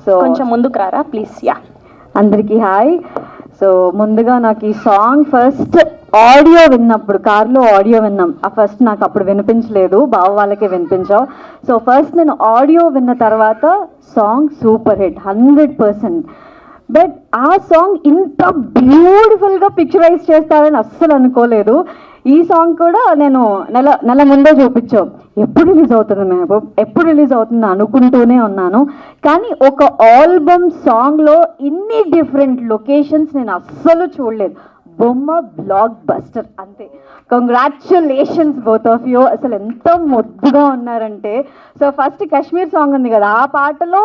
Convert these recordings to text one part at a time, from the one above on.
So కొంచెం ముందుకు రారా ప్లీజ్. యా, అందరికీ హాయ్. సో ముందుగా నాకు ఈ సాంగ్ ఫస్ట్ ఆడియో విన్నప్పుడు, కార్లో ఆడియో విన్నాం, ఆ ఫస్ట్ నాకు అప్పుడు వినిపించలేదు, బావ వాళ్ళకే వినిపించావు. సో ఫస్ట్ నేను ఆడియో విన్న తర్వాత సాంగ్ సూపర్ హిట్ 100%. బట్ ఆ సాంగ్ ఇంత బ్యూటిఫుల్గా పిక్చరైజ్ చేస్తారని అస్సలు అనుకోలేదు. ఈ సాంగ్ కూడా నేను నెల ముందే చూపించావు, ఎప్పుడు రిలీజ్ అవుతుంది మెహబూబ్, ఎప్పుడు రిలీజ్ అవుతుంది అనుకుంటూనే ఉన్నాను. కానీ ఒక ఆల్బమ్ సాంగ్లో ఇన్ని డిఫరెంట్ లొకేషన్స్ నేను అస్సలు చూడలేదు. బొమ్మ బ్లాక్ బస్టర్ అంతే. Congratulations both of you. అసలు ఎంత ముద్దుగా ఉన్నారంటే, సో ఫస్ట్ కాశ్మీర్ సాంగ్ ఉంది కదా, ఆ పాటలో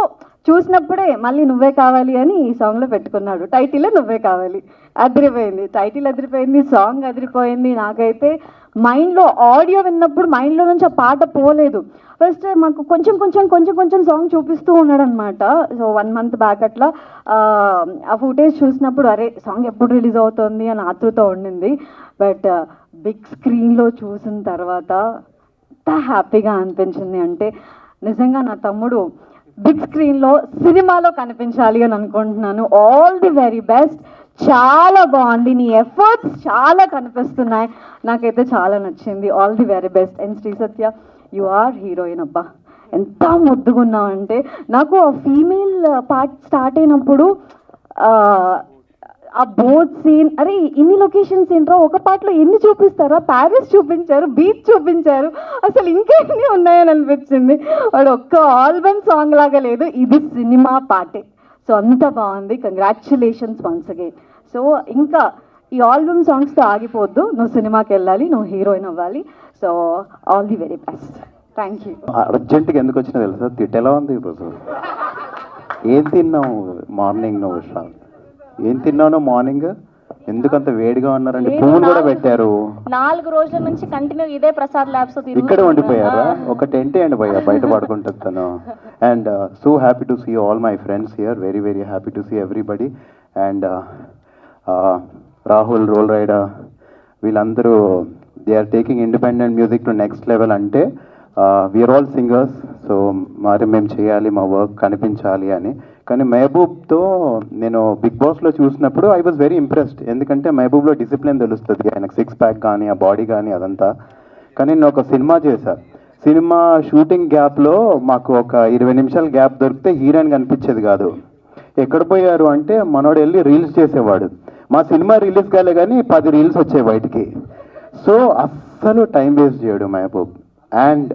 చూసినప్పుడే మళ్ళీ నువ్వే కావాలి అని ఈ సాంగ్లో పెట్టుకున్నాడు. టైటిల్ నువ్వే కావాలి, అదిరిపోయింది. టైటిల్ అదిరిపోయింది, సాంగ్ అదిరిపోయింది. నాకైతే మైండ్లో ఆడియో విన్నప్పుడు మైండ్లో నుంచి ఆ పాట పోలేదు. ఫస్ట్ మాకు కొంచెం కొంచెం కొంచెం కొంచెం సాంగ్ చూపిస్తూ ఉన్నాడు అనమాట. సో 1 month బ్యాక్ అట్లా ఆ ఫుటేజ్ చూసినప్పుడు అరే సాంగ్ ఎప్పుడు రిలీజ్ అవుతుంది అని ఆతృత ఉండింది. బట్ బిగ్ స్క్రీన్లో చూసిన తర్వాత ఎంత హ్యాపీగా అనిపించింది అంటే, నిజంగా నా తమ్ముడు బిగ్ స్క్రీన్లో సినిమాలో కనిపించాలి అని అనుకుంటున్నాను. All the very best. చాలా బాగుంది, నీ ఎఫర్ట్స్ చాలా కనిపిస్తున్నాయి, నాకైతే చాలా నచ్చింది. All the very best. And Sri Satya, you are heroine. అబ్బా ఎంత ముద్దుగున్నావు అంటే, నాకు ఆ ఫీమేల్ పార్ట్ స్టార్ట్ అయినప్పుడు ఆ బోట్ సీన్, అరే ఇన్ని లొకేషన్స్ ఏంట్రా, ఒక పాటలో ఎన్ని చూపిస్తారా, ప్యారిస్ చూపించారు, బీచ్ చూపించారు, అసలు ఇంకా ఎన్ని ఉన్నాయని అనిపించింది. వాడు ఒక్క ఆల్బమ్ సాంగ్ లాగా లేదు, ఇది సినిమా పాటే. సో అంత బాగుంది. Congratulations once again. సో ఇంకా ఈ ఆల్బమ్ సాంగ్స్తో ఆగిపోద్దు, నువ్వు సినిమాకి వెళ్ళాలి, నువ్వు హీరోయిన్ అవ్వాలి. So all the very best. Thank you. అర్జెంటుగా ఎందుకు వచ్చినా తెలుసా, తిట్టెలా ఉంది ఈరోజు. ఏం తిన్నావు మార్నింగ్ నువ్వు? ఏం తిన్నావు మార్నింగ్? ఎందుకంత వేడిగా ఉన్నారండి? పువ్వులు కూడా పెట్టారు. 4 రోజుల నుంచి కంటిన్యూ ఇదే ప్రసాద్ ల్యాబ్స్ ఇక్కడ ఉండిపోయారా? ఒక టెంట్ వేయండి భయ్యా, బయట పడుకుంటాను. And so happy to see all my friends here, very very happy to see everybody. And Rahul, Roll Rida, వీళ్ళందరూ they are taking independent music to next level. అంటే వీఆర్ ఆల్ సింగర్స్, సో మరి మేము చేయాలి, మా వర్క్ కనిపించాలి అని. కానీ మెహబూబ్తో నేను బిగ్ బాస్లో చూసినప్పుడు ఐ వాజ్ వెరీ ఇంప్రెస్డ్. ఎందుకంటే మెహబూబ్లో డిసిప్లిన్ తెలుస్తుంది, ఆయనకు 6 pack కానీ ఆ బాడీ కానీ అదంతా. కానీ నేను ఒక సినిమా చేశాను, సినిమా షూటింగ్ గ్యాప్లో మాకు ఒక 20 నిమిషాల గ్యాప్ దొరికితే హీరోయిన్ కనిపించేది కాదు. ఎక్కడ పోయారు అంటే మనోడు వెళ్ళి రీల్స్ చేసేవాడు. మా సినిమా రిలీజ్ కాలే కానీ 10 రీల్స్ వచ్చాయి బయటికి. సో అస్సలు టైం వేస్ట్ చేయడు మెహబూబ్. అండ్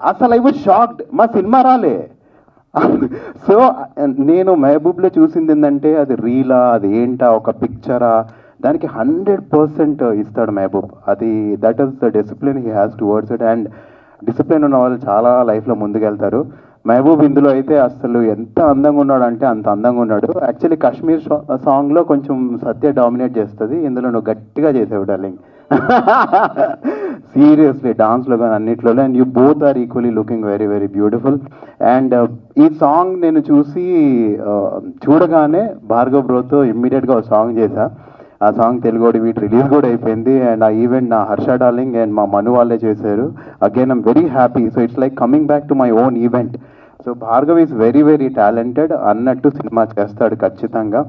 అసలు ఐ వాజ్ షాక్డ్, మా సినిమా రాలే. సో నేను మెహబూబ్లో చూసింది ఏంటంటే, అది రీలా, అది ఏంటా, ఒక పిక్చరా, దానికి 100% ఇస్తాడు మెహబూబ్. అది that is the discipline he has towards it. And discipline ఉన్న వాళ్ళు చాలా లైఫ్లో ముందుకెళ్తారు. మెహబూబ్ ఇందులో అయితే అసలు ఎంత అందంగా ఉన్నాడు అంటే అంత అందంగా ఉన్నాడు. యాక్చువల్లీ కాశ్మీర్ సాంగ్లో కొంచెం సత్య డామినేట్ చేస్తుంది, ఇందులో నువ్వు గట్టిగా చేసావు డార్లింగ్. సీరియస్లీ డాన్స్లో కానీ అన్నిట్లో. And you both are equally looking very very beautiful. And ఈ సాంగ్ నేను చూడగానే భార్గవ్ బ్రోతో ఇమ్మీడియట్గా ఒక సాంగ్ చేశా. ఆ సాంగ్ తెలుగు వీటి రిలీజ్ కూడా అయిపోయింది. అండ్ ఆ ఈవెంట్ నా హర్ష డార్లింగ్ అండ్ మా మను వాళ్ళే చేశారు. Again I'm very happy. So it's like coming back to my own event. So Bhargav is very very talented, అన్నట్టు సినిమా చేస్తాడు ఖచ్చితంగా.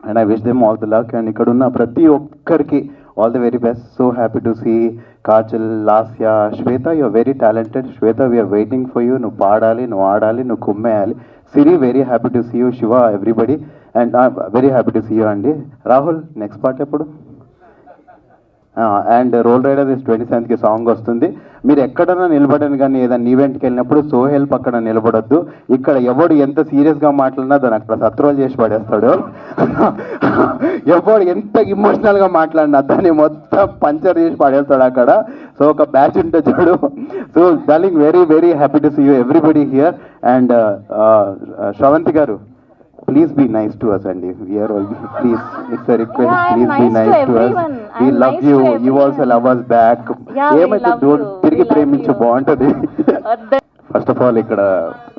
And I wish them all the luck. అండ్ ఇక్కడ ఉన్న ప్రతి ఒక్కరికి all the very best. So happy to see Kajal, Lasya, Shweta, you are very talented. Shweta, we're waiting for you. నువ్వు పాడాలి, నువ్వు ఆడాలి, నువ్వు కుమ్మేయాలి. Siri, very happy to see you. Shiva, everybody, and very happy to see you అండి. రాహుల్, నెక్స్ట్ పార్ట్ ఎప్పుడు? And Roll Rida 27th song వస్తుంది. మీరు ఎక్కడైనా నిలబడని కానీ ఏదైనా ఈవెంట్కి వెళ్ళినప్పుడు సోహెల్ పక్కన నిలబడొద్దు. ఇక్కడ ఎవడు ఎంత సీరియస్గా మాట్లాడినా దాన్ని అక్కడ సత్రోలు చేసి పడేస్తాడు. ఎవడు ఎంత ఇమోషనల్గా మాట్లాడినా దాన్ని మొత్తం పంచర్ చేసి పడేస్తాడు అక్కడ. సో ఒక బ్యాచ్ ఉంటే చూడు. So darling, very very happy to see you everybody here. And Shravanthi గారు, please be nice to us, and we are all, please, it's a request, please be nice to us. We love you, you also love us back. ఏమైతే తిరిగి ప్రేమించు బాగుంటుంది. First of all ఇక్కడ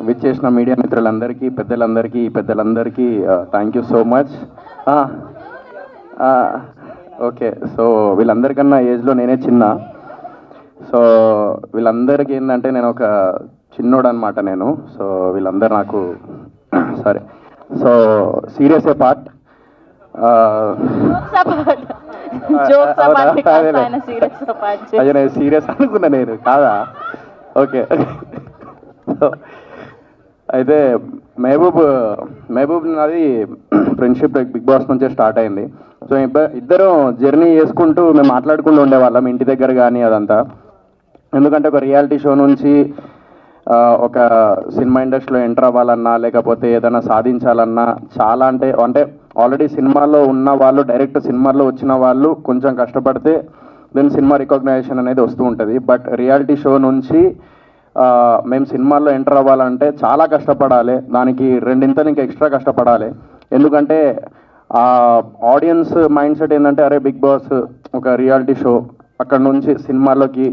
విచ్చేసిన media మిత్రులందరికీ, పెద్దలందరికీ thank you so much. Okay, so వీళ్ళందరికన్నా ఏజ్లో నేనే చిన్న. సో వీళ్ళందరికీ ఏంటంటే నేను ఒక చిన్నోడు అనమాట నేను. సో వీళ్ళందరూ నాకు సరే. సో సీరియస్ ఏ పార్ట్ జోక్స్ అపార్ట్ సీరియస్ అదే నేను సీరియస్ అనుకున్నా నేను కాదా. ఓకే. సో అయితే మహబూబ్ నాది ఫ్రెండ్షిప్ బిగ్ బాస్ నుంచే స్టార్ట్ అయింది. సో ఇద్దరం జర్నీ చేసుకుంటూ మేము మాట్లాడుకుంటూ ఉండేవాళ్ళం ఇంటి దగ్గర కానీ అదంతా. ఎందుకంటే ఒక రియాలిటీ షో నుంచి ఒక సినిమా ఇండస్ట్రీలో ఎంటర్ అవ్వాలన్నా లేకపోతే ఏదైనా సాధించాలన్నా చాలా అంటే ఆల్రెడీ సినిమాలో ఉన్న వాళ్ళు డైరెక్ట్ సినిమాలో వచ్చిన వాళ్ళు కొంచెం కష్టపడితే దెన్ సినిమా రికగ్నైజేషన్ అనేది వస్తూ ఉంటుంది. బట్ రియాలిటీ షో నుంచి మేము సినిమాల్లో ఎంటర్ అవ్వాలంటే చాలా కష్టపడాలి, దానికి రెండింతలు ఇంకా ఎక్స్ట్రా కష్టపడాలి. ఎందుకంటే ఆడియన్స్ మైండ్ సెట్ ఏంటంటే అరే బిగ్ బాస్ ఒక రియాలిటీ షో, అక్కడ నుంచి సినిమాల్లోకి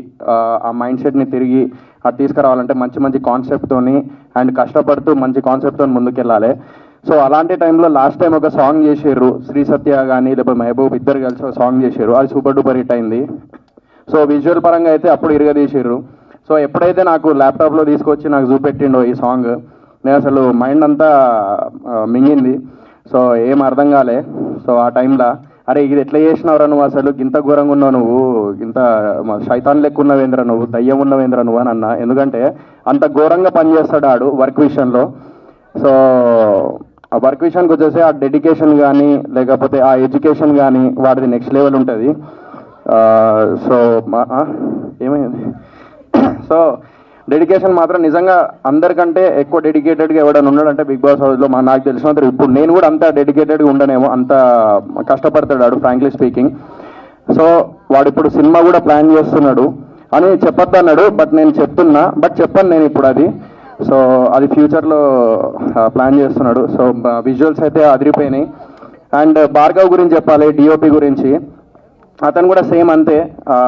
ఆ మైండ్ సెట్ని తిరిగి అది తీసుకురావాలంటే మంచి మంచి కాన్సెప్ట్తోని అండ్ కష్టపడుతూ మంచి కాన్సెప్ట్తో ముందుకెళ్ళాలి. సో అలాంటి టైంలో లాస్ట్ టైం ఒక సాంగ్ చేసారు, శ్రీ సత్య కానీ లేకపోతే మహబూబ్ ఇద్దరు కలిసి ఒక సాంగ్ చేసారు, అది సూపర్ డూపర్ హిట్ అయింది. సో విజువల్ పరంగా అయితే అప్పుడు ఇరగదీసారు. సో ఎప్పుడైతే నాకు ల్యాప్టాప్లో తీసుకొచ్చి నాకు చూపెట్టిండో ఈ సాంగ్, నేను అసలు మైండ్ అంతా మింగింది. సో ఏం అర్థం కాలే. సో ఆ టైంలో అరే ఇది ఎట్లా చేసినావురా నువ్వు, అసలు ఇంత ఘోరంగా ఉన్నావు నువ్వు, ఇంత శైతాన్ లెక్క ఉన్నవేంద్ర నువ్వు, దయ్యం ఉన్నవేంద్ర నువ్వు అని అన్నా. ఎందుకంటే అంత ఘోరంగా పనిచేస్తాడు ఆడు వర్క్ విషయంలో. సో ఆ వర్క్ విషయానికి వచ్చేసి ఆ డెడికేషన్ కానీ లేకపోతే ఆ ఎడ్యుకేషన్ కానీ వాడిది నెక్స్ట్ లెవెల్ ఉంటుంది. సో ఏమైంది. సో డెడికేషన్ మాత్రం నిజంగా అందరికంటే ఎక్కువ డెడికేటెడ్గా ఎవడైనా ఉన్నాడంటే బిగ్ బాస్ హౌస్లో నాకు తెలిసినంత ఇప్పుడు నేను కూడా అంత డెడికేటెడ్గా ఉండనేమో, అంత కష్టపడతాడు ఫ్రాంక్లీ స్పీకింగ్. సో వాడు ఇప్పుడు సినిమా కూడా ప్లాన్ చేస్తున్నాడు అని చెప్పొద్దు అన్నాడు, బట్ నేను చెప్తున్నా, బట్ చెప్పాను నేను ఇప్పుడు అది. సో అది ఫ్యూచర్లో ప్లాన్ చేస్తున్నాడు. సో విజువల్స్ అయితే అదిరిపోయినాయి. అండ్ భార్గవ్ గురించి చెప్పాలి, డిఓపి గురించి. అతను కూడా సేమ్ అంతే,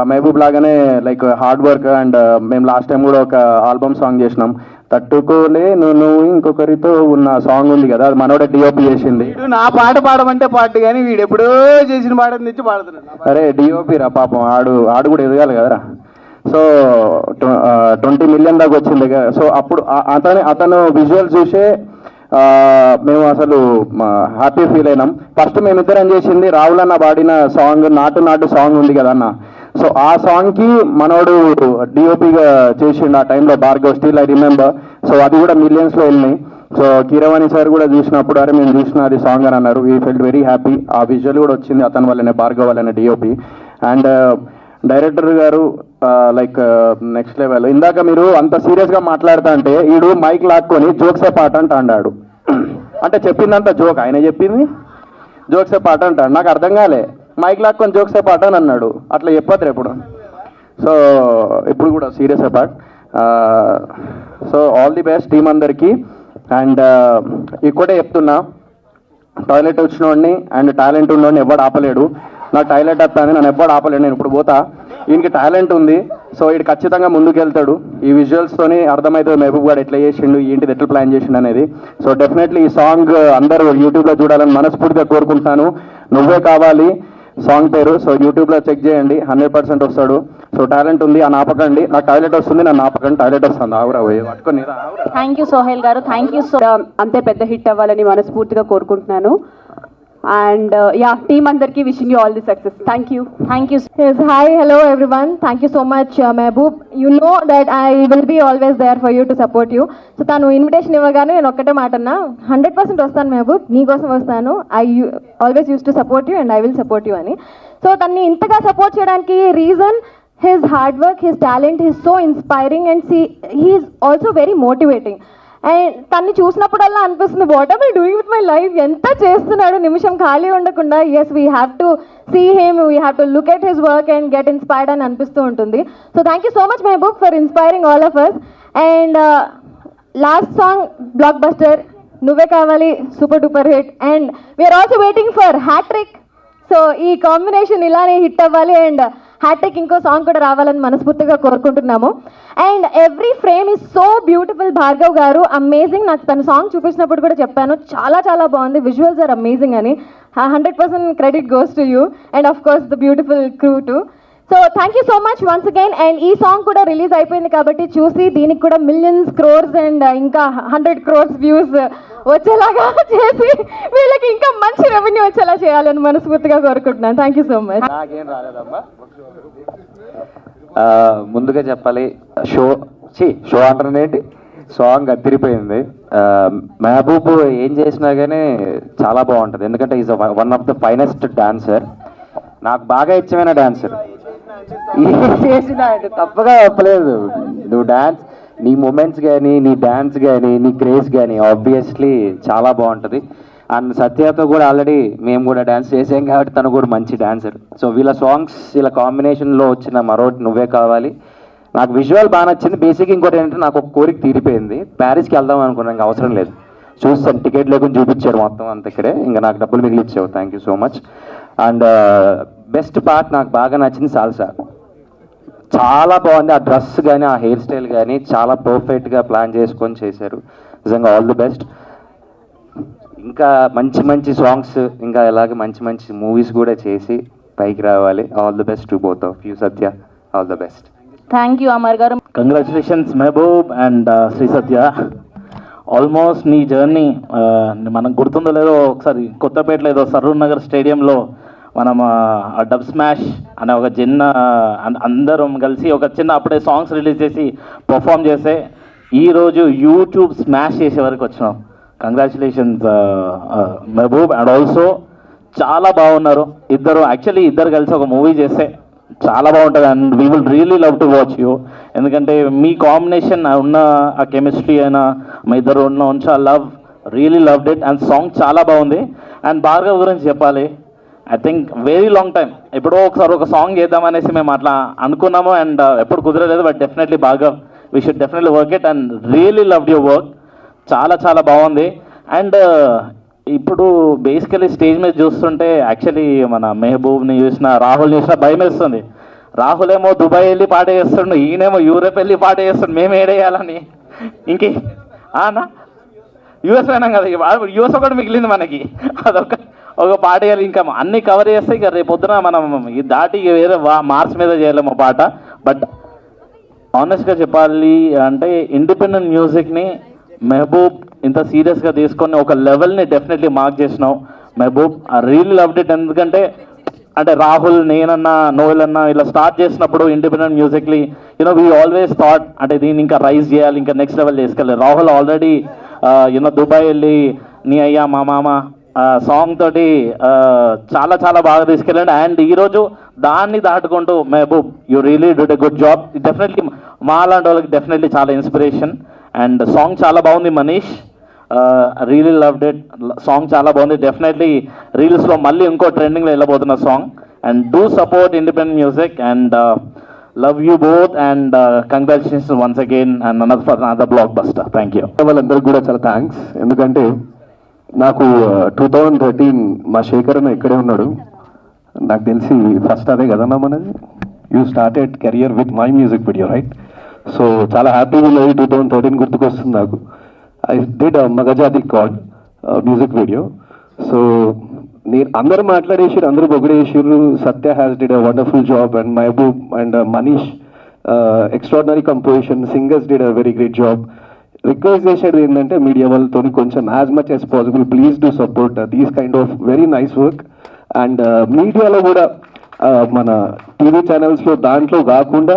మహబూబ్ లాగానే లైక్ హార్డ్ వర్క్. అండ్ మేము లాస్ట్ టైం కూడా ఒక ఆల్బమ్ సాంగ్ చేసినాం, తట్టుకోలే నువ్వు ఇంకొకరితో ఉన్న సాంగ్ ఉంది కదా, అది మనోడే డిఓపి చేసింది. నా పాట పాడమంటే పాట కానీ వీడు ఎప్పుడో చేసిన పాట తెచ్చి పాడుతున్నాడు. అరే డిఓపి రా పాపం, ఆడు కూడా ఎదగాలి కదరా. సో 20 million దాకా వచ్చింది కదా. సో అప్పుడు అతను విజువల్ చూసే మేము అసలు హ్యాపీ ఫీల్ అయినాం. ఫస్ట్ మేమిద్దరం చేసింది రాహుల్ అన్న పాడిన సాంగ్ నాటు సాంగ్ ఉంది కదా అన్న. సో ఆ సాంగ్కి మనోడు డిఓపిగా చేసిండు ఆ టైంలో Bhargav, still I remember. So అది కూడా మిలియన్స్లో వెళ్ళినాయి. సో కీరవాణి సార్ కూడా చూసినప్పుడు అరే మేము చూసిన అది సాంగ్ అని అన్నారు. We felt very happy. ఆ విజువల్ కూడా వచ్చింది అతని వల్లనే, భార్గవ్ వల్లనే డిఓపి. అండ్ డైరెక్టర్ గారు లైక్ నెక్స్ట్ లెవెల్. ఇందాక మీరు అంత సీరియస్గా మాట్లాడుతా అంటే ఈడు మైక్ లాక్కొని జోక్సే పాట అంట అన్నాడు. అంటే చెప్పిందంతా జోక్, ఆయన చెప్పింది జోక్సే పాట అంటాడు. నాకు అర్థం కాలే, మైక్ లాక్కొని జోక్సే పాట అని అన్నాడు. అట్లా చెప్పద్దు ఎప్పుడు. సో ఇప్పుడు కూడా serious part. So all the best team అందరికీ. అండ్ ఇక్కడే చెప్తున్నా, టాయిలెట్ వచ్చినోడిని అండ్ టాలెంట్ ఉన్నోడిని ఎవడు ఆపలేడు. నాకు టాయిలెట్ వస్తాను, నన్ను ఎవ్వడు ఆపలేడు. నేను ఇప్పుడు పోతా, ఈయనకి టాలెంట్ ఉంది. సో వీడు ఖచ్చితంగా ముందుకు వెళ్తాడు. ఈ విజువల్స్తోని అర్థమవుతుంది మహబూబ్ గారు ఎట్లా చేసిండు, ఏంటిది ఎట్లా ప్లాన్ చేసిండు అనేది. సో డెఫినెట్లీ ఈ సాంగ్ అందరూ యూట్యూబ్లో చూడాలని మనస్ఫూర్తిగా కోరుకుంటున్నాను. నువ్వే కావాలి సాంగ్ పేరు. సో యూట్యూబ్లో చెక్ చేయండి, 100% వస్తాడు. సో టాలెంట్ ఉంది అని ఆపకండి. నాకు టాయిలెట్ వస్తుంది, నన్ను ఆపకండి. టాయిలెట్ వస్తుంది, ఆవురా పట్టుకొని. థ్యాంక్ యూ సోహెల్ గారు, థ్యాంక్ యూ సో. అంతే పెద్ద హిట్ అవ్వాలని మనస్ఫూర్తిగా కోరుకుంటున్నాను. అండ్ యా టీమ్ అందరికీ wishing you all the success. Thank you. Yes, hi, hello everyone. Thank you so much, Mehboob. You know that I will be always there for you to support you. So తను invitation ఇవ్వగానే నేను ఒక్కటే మాట అన్నా, 100% వస్తాను మెహబూబ్, నీకోసం వస్తాను. I always use to support you and I will support you అని. సో తన్ని ఇంతగా సపోర్ట్ చేయడానికి reason his hard work, his talent, his so inspiring and he's also very motivating. And తన్ని చూసినప్పుడల్లా అనిపిస్తుంది what are I doing with my life, ఎంత చేస్తున్నాడు, నిమిషం ఖాళీ ఉండకుండా. Yes, we have to see him, we have to look at his work and get inspired అని అనిపిస్తూ ఉంటుంది. So thank you so much Mehboob for inspiring all of us. And last song blockbuster, Nuvve Kavali, super duper hit. And we're also waiting for hattrick. So ఈ combination ఇలానే hit అవ్వాలి and hattrick ఇంకో song కూడా రావాలని మనస్ఫూర్తిగా కోరుకుంటున్నాము. And every frame is so beautiful. Bhargav గారు amazing. నాకు తన సాంగ్ చూపించినప్పుడు కూడా చెప్పాను, చాలా చాలా బాగుంది, విజువల్స్ ఆర్ అమేజింగ్ అని. 100% credit goes to you and of course the beautiful crew to. So thank you so much once again. And ఈ సాంగ్ కూడా రిలీజ్ అయిపోయింది కాబట్టి చూసి దీనికి కూడా మిలియన్స్ క్రోర్స్ అండ్ ఇంకా 100 crores వ్యూస్ వచ్చేలాగా చేసి వీళ్ళకి ఇంకా మంచి రెవెన్యూ వచ్చేలా చేయాలని మనస్ఫూర్తిగా కోరుకుంటున్నాను. Thank you so much. నాకేం రాలేదమ్మా. ముందుగా చెప్పాలి, షో అంటారేంటి, సాంగ్ అదిరిపోయింది. మెహబూబ్ ఏం చేసినా కానీ చాలా బాగుంటుంది, ఎందుకంటే is one of the finest dancer. నాకు బాగా ఇష్టమైన డాన్సర్. ఏం చేసినా అంటే తప్పగా చెప్పలేదు. నువ్వు డాన్స్, నీ మూమెంట్స్ కానీ, నీ డాన్స్ కానీ, నీ క్రేజ్ కానీ ఆబ్వియస్లీ చాలా బాగుంటుంది. అండ్ సత్యతో కూడా ఆల్రెడీ మేము కూడా డాన్స్ చేసాం కాబట్టి తను కూడా మంచి డాన్సర్. సో వీళ్ళ సాంగ్స్, వీళ్ళ కాంబినేషన్లో వచ్చిన మరోటి నువ్వే కావాలి. నాకు విజువల్ బాగా నచ్చింది. బేసిక్ ఇంకోటి ఏంటంటే నాకు ఒక కోరిక తీరిపోయింది, ప్యారిస్కి వెళ్దాం అనుకున్నాను, ఇంకా అవసరం లేదు. చూస్తాను, టికెట్ లేకుండా చూపించాడు మొత్తం అంత ఇక్కడే, ఇంకా నాకు డబ్బులు మిగిలిచ్చావు. Thank you so much. And best part నాకు బాగా నచ్చింది సాల్సా. చాలా బాగుంది. ఆ డ్రెస్ కానీ, ఆ హెయిర్ స్టైల్ కానీ చాలా పర్ఫెక్ట్గా ప్లాన్ చేసుకొని చేశారు. నిజంగా ఆల్ ది బెస్ట్. ఇంకా మంచి మంచి సాంగ్స్, ఇంకా ఇలాగే మంచి మంచి మూవీస్ కూడా చేసి పైకి రావాలి. All the best to both of you. Satya, all the best. Thank you Amar garu. Congratulations Mehboob and Sri Satya. Almost నీ జర్నీ మనకు గుర్తుందో లేదో, ఒకసారి కొత్తపేటలో ఏదో సరూర్ నగర్ స్టేడియంలో మనం ఆ డబ్ స్మాష్ అనే ఒక చిన్న అందరం కలిసి ఒక చిన్న అప్పుడే సాంగ్స్ రిలీజ్ చేసి పర్ఫామ్ చేస్తే ఈరోజు యూట్యూబ్ స్మాష్ చేసే వరకు వచ్చినాం. కంగ్రాచులేషన్స్ మెహబూబ్. అండ్ ఆల్సో చాలా బాగున్నారు ఇద్దరు. యాక్చువల్లీ ఇద్దరు కలిసి ఒక మూవీ చేస్తే చాలా బాగుంటుంది and we will really love to watch you. ఎందుకంటే మీ కాంబినేషన్ ఉన్న ఆ కెమిస్ట్రీ అయినా మా ఇద్దరు ఉన్న love, really loved it. And song చాలా బాగుంది. అండ్ భార్గవ్ గురించి చెప్పాలి, I think very long time ఎప్పుడో ఒకసారి ఒక సాంగ్ చేద్దామనేసి మేము అట్లా అనుకున్నాము అండ్ ఎప్పుడు కుదరలేదు. But definitely Bhargav, we should definitely work it and really love your work. చాలా చాలా బాగుంది. అండ్ ఇప్పుడు బేసికలీ స్టేజ్ మీద చూస్తుంటే యాక్చువల్లీ మన మెహబూబ్ని చూసిన, రాహుల్ని చూసినా భయం వేస్తుంది. రాహుల్ ఏమో దుబాయ్ వెళ్ళి పాట చేస్తుండు, ఈయనేమో యూరోప్ వెళ్ళి పాట చేస్తుండు. మేము ఏడేయాలని ఇంకే అన్నా యూఎస్ పోయినాం కదా, యూఎస్ ఒకటి మిగిలింది మనకి, ఒక పాట వేయాలి. ఇంకా అన్ని కవర్ చేస్తే ఇక రేపు పొద్దున మనం ఈ దాటి వేరే మార్క్స్ మీద చేయలేము పాట. బట్ ఆనెస్ట్గా చెప్పాలి అంటే ఇండిపెండెంట్ మ్యూజిక్ని మెహబూబ్ ఇంత సీరియస్గా తీసుకొని ఒక లెవెల్ని డెఫినెట్లీ మార్క్ చేసినావు Mehboob. I really loved it. ఎందుకంటే అంటే రాహుల్, నేనన్నా, నోయల్ అన్నా ఇలా స్టార్ట్ చేసినప్పుడు independent musically you know we always thought అంటే దీన్ని ఇంకా రైజ్ చేయాలి, ఇంకా నెక్స్ట్ లెవెల్ తీసుకెళ్ళాలి. రాహుల్ ఆల్రెడీ యూనో దుబాయ్ వెళ్ళి నీ అయ్యా మా మామ సాంగ్ తోటి చాలా చాలా బాగా తీసుకెళ్ళండి. అండ్ ఈరోజు దాన్ని దాటుకుంటూ Mehboob you really Dude a good job. Definitely మా లాంటి వాళ్ళకి డెఫినెట్లీ చాలా ఇన్స్పిరేషన్. అండ్ సాంగ్ చాలా బాగుంది Manish, really loved it. Song చాలా బాగుంది. డెఫినెట్లీ రీల్స్లో మళ్ళీ ఇంకో ట్రెండింగ్లో వెళ్ళబోతున్న song. And do support independent music and love you both and congratulations once again and another blockbuster. Thank you. వాళ్ళందరికీ కూడా చాలా థ్యాంక్స్. ఎందుకంటే నాకు 2013 మా శేఖర్ అన్న ఇక్కడే ఉన్నాడు, నాకు తెలిసి ఫస్ట్ అదే కదన్నా మనది. You started career with my music video right. So చాలా హ్యాపీగా ఉన్నది. 2013 గుర్తుకొస్తుంది నాకు. ఐ డిడ్ మగజాది కాల్ మ్యూజిక్ వీడియో. సో నేను అందరూ మాట్లాడేసారు, అందరూ పొగిడేసారు. Satya has did a wonderful job and Mehboob and Manish extraordinary composition, singers did a very great job. Request చేసేది ఏంటంటే మీడియా వాళ్ళతో కొంచెం as much as possible please do support these kind of very nice work. And మీడియాలో కూడా మన TV ఛానల్స్లో దాంట్లో కాకుండా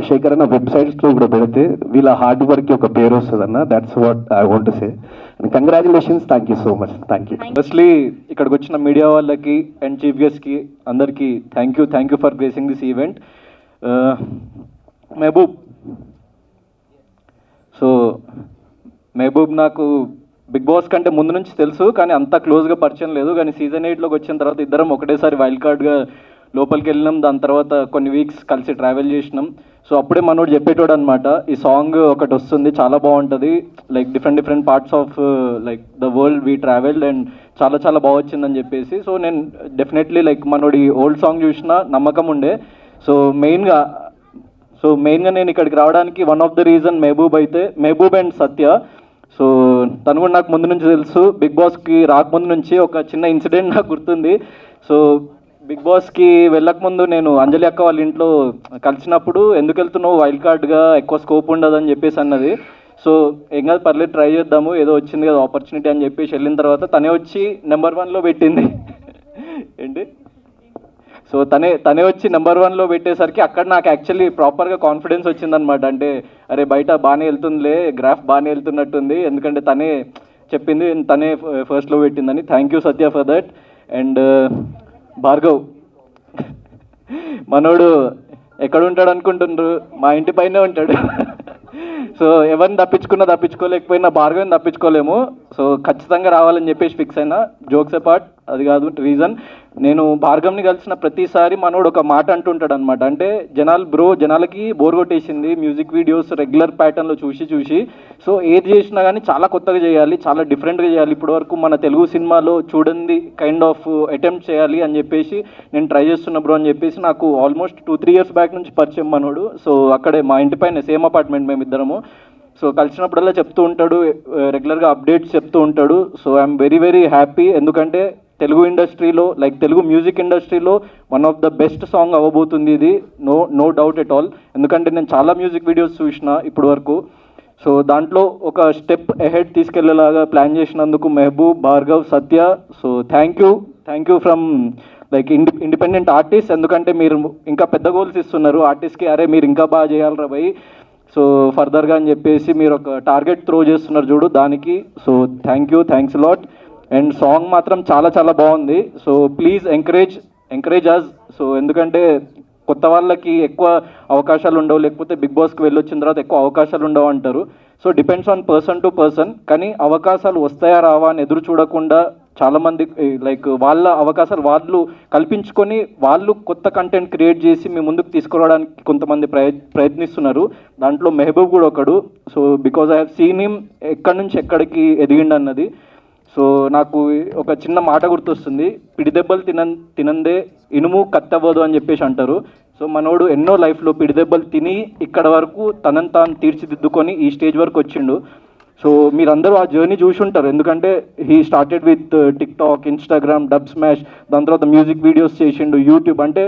శేఖర్ అన్న వెబ్సైట్స్లో కూడా పెడితే వీళ్ళ హార్డ్ వర్క్కి ఒక పేరు వస్తుంది అన్న. That's what I want to say. And congratulations. Thank you so much. Thank you. Firstly ఇక్కడికి వచ్చిన మీడియా వాళ్ళకి అండ్ చీఫ్ గెస్ట్కి అందరికీ thank you for gracing this event. Mehboob, so Mehboob నాకు బిగ్ బాస్ కంటే ముందు నుంచి తెలుసు, కానీ అంత క్లోజ్గా పరిచయం లేదు. కానీ సీజన్ 8లోకి వచ్చిన తర్వాత ఇద్దరం ఒకటేసారి వైల్డ్ కార్డ్గా లోపలికి వెళ్ళినాం. దాని తర్వాత కొన్ని వీక్స్ కలిసి ట్రావెల్ చేసినాం. సో అప్పుడే మనోడు చెప్పేటోడు అనమాట, ఈ సాంగ్ ఒకటి వస్తుంది చాలా బాగుంటుంది, like different parts of like the world we travelled and చాలా చాలా బాగా వచ్చిందని చెప్పేసి. సో నేను డెఫినెట్లీ లైక్ మనోడి ఓల్డ్ సాంగ్ చూసిన నమ్మకం ఉండే. సో మెయిన్గా నేను ఇక్కడికి రావడానికి one of the reason Mehboob and Satya. So తను కూడా నాకు ముందు నుంచి తెలుసు. బిగ్ బాస్కి రాకముందు నుంచి ఒక చిన్న ఇన్సిడెంట్ నాకు గుర్తుంది. సో బిగ్ బాస్కి వెళ్ళక ముందు నేను అంజలి అక్క వాళ్ళ ఇంట్లో కలిసినప్పుడు ఎందుకు వెళ్తున్నావు వైల్డ్ కార్డ్గా ఎక్కువ స్కోప్ ఉండదని చెప్పేసి అన్నది. సో ఏం కాదు పర్లేదు ట్రై చేద్దాము, ఏదో వచ్చింది కదా ఆపర్చునిటీ అని చెప్పేసి వెళ్ళిన తర్వాత తనే వచ్చి నెంబర్ 1లో పెట్టింది. ఏంటి, సో తనే వచ్చి నెంబర్ 1లో పెట్టేసరికి అక్కడ నాకు యాక్చువల్లీ ప్రాపర్గా కాన్ఫిడెన్స్ వచ్చిందనమాట. అంటే అరే బయట బాగానే వెళ్తుందిలే, గ్రాఫ్ బాగానే వెళ్తున్నట్టుంది, ఎందుకంటే తనే చెప్పింది, తనే ఫస్ట్లో పెట్టిందని. Thank you Satya for that. And Bhargav మనోడు ఎక్కడ ఉంటాడు అనుకుంటుండ్రు, మా ఇంటి పైనే ఉంటాడు. సో ఎవరిని తప్పించుకోలేకపోయినా భార్గవ్ని తప్పించుకోలేము. సో ఖచ్చితంగా రావాలని చెప్పేసి ఫిక్స్ అయినా. జోక్స్ అపార్ట్, అది కాదు రీజన్. నేను భార్గవ్ని కలిసిన ప్రతిసారి మనోడు ఒక మాట అంటుంటాడు అనమాట. అంటే జనాలకి బోర్ కొట్టేసింది మ్యూజిక్ వీడియోస్ రెగ్యులర్ ప్యాటర్న్లో చూసి. సో ఏది చేసినా కానీ చాలా కొత్తగా చేయాలి, చాలా డిఫరెంట్గా చేయాలి, ఇప్పటి వరకు మన తెలుగు సినిమాలో చూడండి కైండ్ ఆఫ్ అటెంప్ట్ చేయాలి అని చెప్పేసి నేను ట్రై చేస్తున్నా బ్రో అని చెప్పేసి నాకు ఆల్మోస్ట్ 2-3 years బ్యాక్ నుంచి పరిచయం మనోడు. సో అక్కడే మా ఇంటి పైన సేమ్ అపార్ట్మెంట్ మేమిద్దరము. సో కలిసినప్పుడల్లా చెప్తూ ఉంటాడు, రెగ్యులర్గా అప్డేట్స్ చెప్తూ ఉంటాడు. So I'm very very happy, ఎందుకంటే తెలుగు ఇండస్ట్రీలో లైక్ తెలుగు మ్యూజిక్ ఇండస్ట్రీలో one of the best song అవ్వబోతుంది ఇది, నో డౌట్ ఎట్ ఆల్. ఎందుకంటే నేను చాలా మ్యూజిక్ వీడియోస్ చూసిన ఇప్పటి వరకు. సో దాంట్లో ఒక స్టెప్ అహెడ్ తీసుకెళ్లేలాగా ప్లాన్ చేసినందుకు Mehboob, Bhargav, Satya, so thank you from like independent artist. ఎందుకంటే మీరు ఇంకా పెద్ద గోల్స్ ఇస్తున్నారు ఆర్టిస్ట్కి, అరే మీరు ఇంకా బాగా చేయాలరా భయ్, సో ఫర్దర్గా అని చెప్పేసి మీరు ఒక టార్గెట్ త్రో చేస్తున్నారు చూడు దానికి. So thanks lot. And song మాత్రం చాలా చాలా బాగుంది. So please encourage us. So ఎందుకంటే కొత్త వాళ్ళకి ఎక్కువ అవకాశాలు ఉండవు, లేకపోతే బిగ్ బాస్కి వెళ్ళొచ్చిన తర్వాత ఎక్కువ అవకాశాలు ఉండవు అంటారు. So depends on person to person. కానీ అవకాశాలు వస్తాయా రావా అని ఎదురు చూడకుండా చాలామంది లైక్ వాళ్ళ అవకాశాలు వాళ్ళు కల్పించుకొని వాళ్ళు కొత్త కంటెంట్ క్రియేట్ చేసి మీ ముందుకు తీసుకురావడానికి కొంతమంది ప్రయత్నిస్తున్నారు. దాంట్లో మెహబూబ్ కూడా ఒకడు. So because I have seen him ఎక్కడి నుంచి ఎక్కడికి ఎదిగిండన్నది. సో నాకు ఒక చిన్న మాట గుర్తొస్తుంది, పిడిదెబ్బలు తినందే ఇనుము కత్తవ్వదు అని చెప్పేసి అంటారు. సో మనోడు ఎన్నో లైఫ్లో పిడిదెబ్బలు తిని ఇక్కడ వరకు తనని తాను తీర్చిదిద్దుకొని ఈ స్టేజ్ వరకు వచ్చిండు. సో మీరందరూ ఆ జర్నీ చూసి ఉంటారు, ఎందుకంటే he started with TikTok, Instagram, dub smash, దాని తర్వాత మ్యూజిక్ వీడియోస్ చేసిండు, యూట్యూబ్. అంటే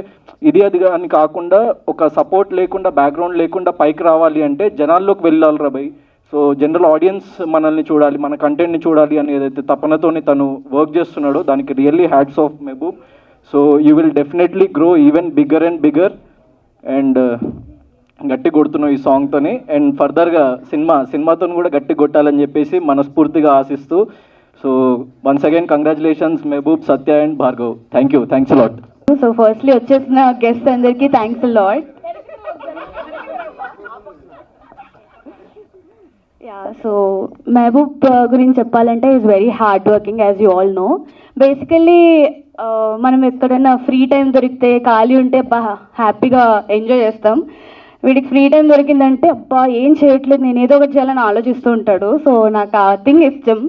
ఇది అది అని కాకుండా ఒక సపోర్ట్ లేకుండా, బ్యాక్గ్రౌండ్ లేకుండా పైకి రావాలి అంటే జనాల్లోకి వెళ్ళాలి రా భయ్. సో జనరల్ ఆడియన్స్ మనల్ని చూడాలి, మన కంటెంట్ని చూడాలి అని ఏదైతే తపనతోని తను వర్క్ చేస్తున్నాడో దానికి really hats off Mehboob. So you will definitely grow even bigger and bigger. And గట్టి కొడుతున్నావు ఈ సాంగ్తోని. అండ్ ఫర్దర్గా సినిమాతో కూడా గట్టి కొట్టాలని చెప్పేసి మనస్ఫూర్తిగా ఆశిస్తూ. So once again congratulations Mehboob, Satya and Bhargav. Thanks lot. So firstly వచ్చేసిన గెస్ట్ అందరికీ థ్యాంక్స్ లాట్. సో మెహబూబ్ గురించి చెప్పాలంటే is very hard working, as you all know. Basically మనం ఎక్కడైనా ఫ్రీ టైం దొరికితే ఖాళీ ఉంటే హ్యాపీగా ఎంజాయ్ చేస్తాం. వీడికి ఫ్రీ టైం దొరికిందంటే అబ్బా ఏం చేయట్లేదు, నేను ఏదో ఒకటి చేయాలని ఆలోచిస్తూ ఉంటాడు. సో నాకు ఆ థింగ్ ఇష్టం,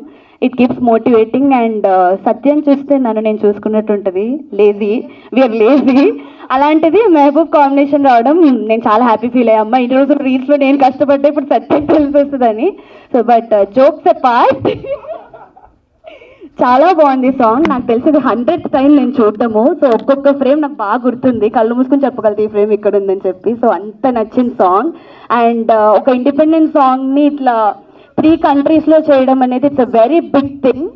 ఇట్ కీప్స్ మోటివేటింగ్. అండ్ సత్యం చూస్తే నేను చూసుకున్నట్టు ఉంటుంది, వీఆర్ లేజీ. అలాంటిది మెహబూబ్ కాంబినేషన్ రావడం నేను చాలా హ్యాపీ ఫీల్ అయ్యా. అమ్మ ఇన్ని రోజులు రీల్స్లో నేను కష్టపడ్డా, ఇప్పుడు సత్యం తెలిసి వస్తుందని. సో బట్ జోక్స్ అపార్ట్, చాలా బాగుంది సాంగ్. నాకు తెలిసి 100th టైం నేను చూడటము. సో ఒక్కొక్క ఫ్రేమ్ నాకు బాగా గుర్తుంది, కళ్ళు మూసుకొని చెప్పగలుగుతా ఈ ఫ్రేమ్ ఇక్కడ ఉందని చెప్పి. సో అంత నచ్చిన సాంగ్. అండ్ ఒక ఇండిపెండెంట్ సాంగ్ని ఇట్లా 3 countries చేయడం అనేది it's a very big thing.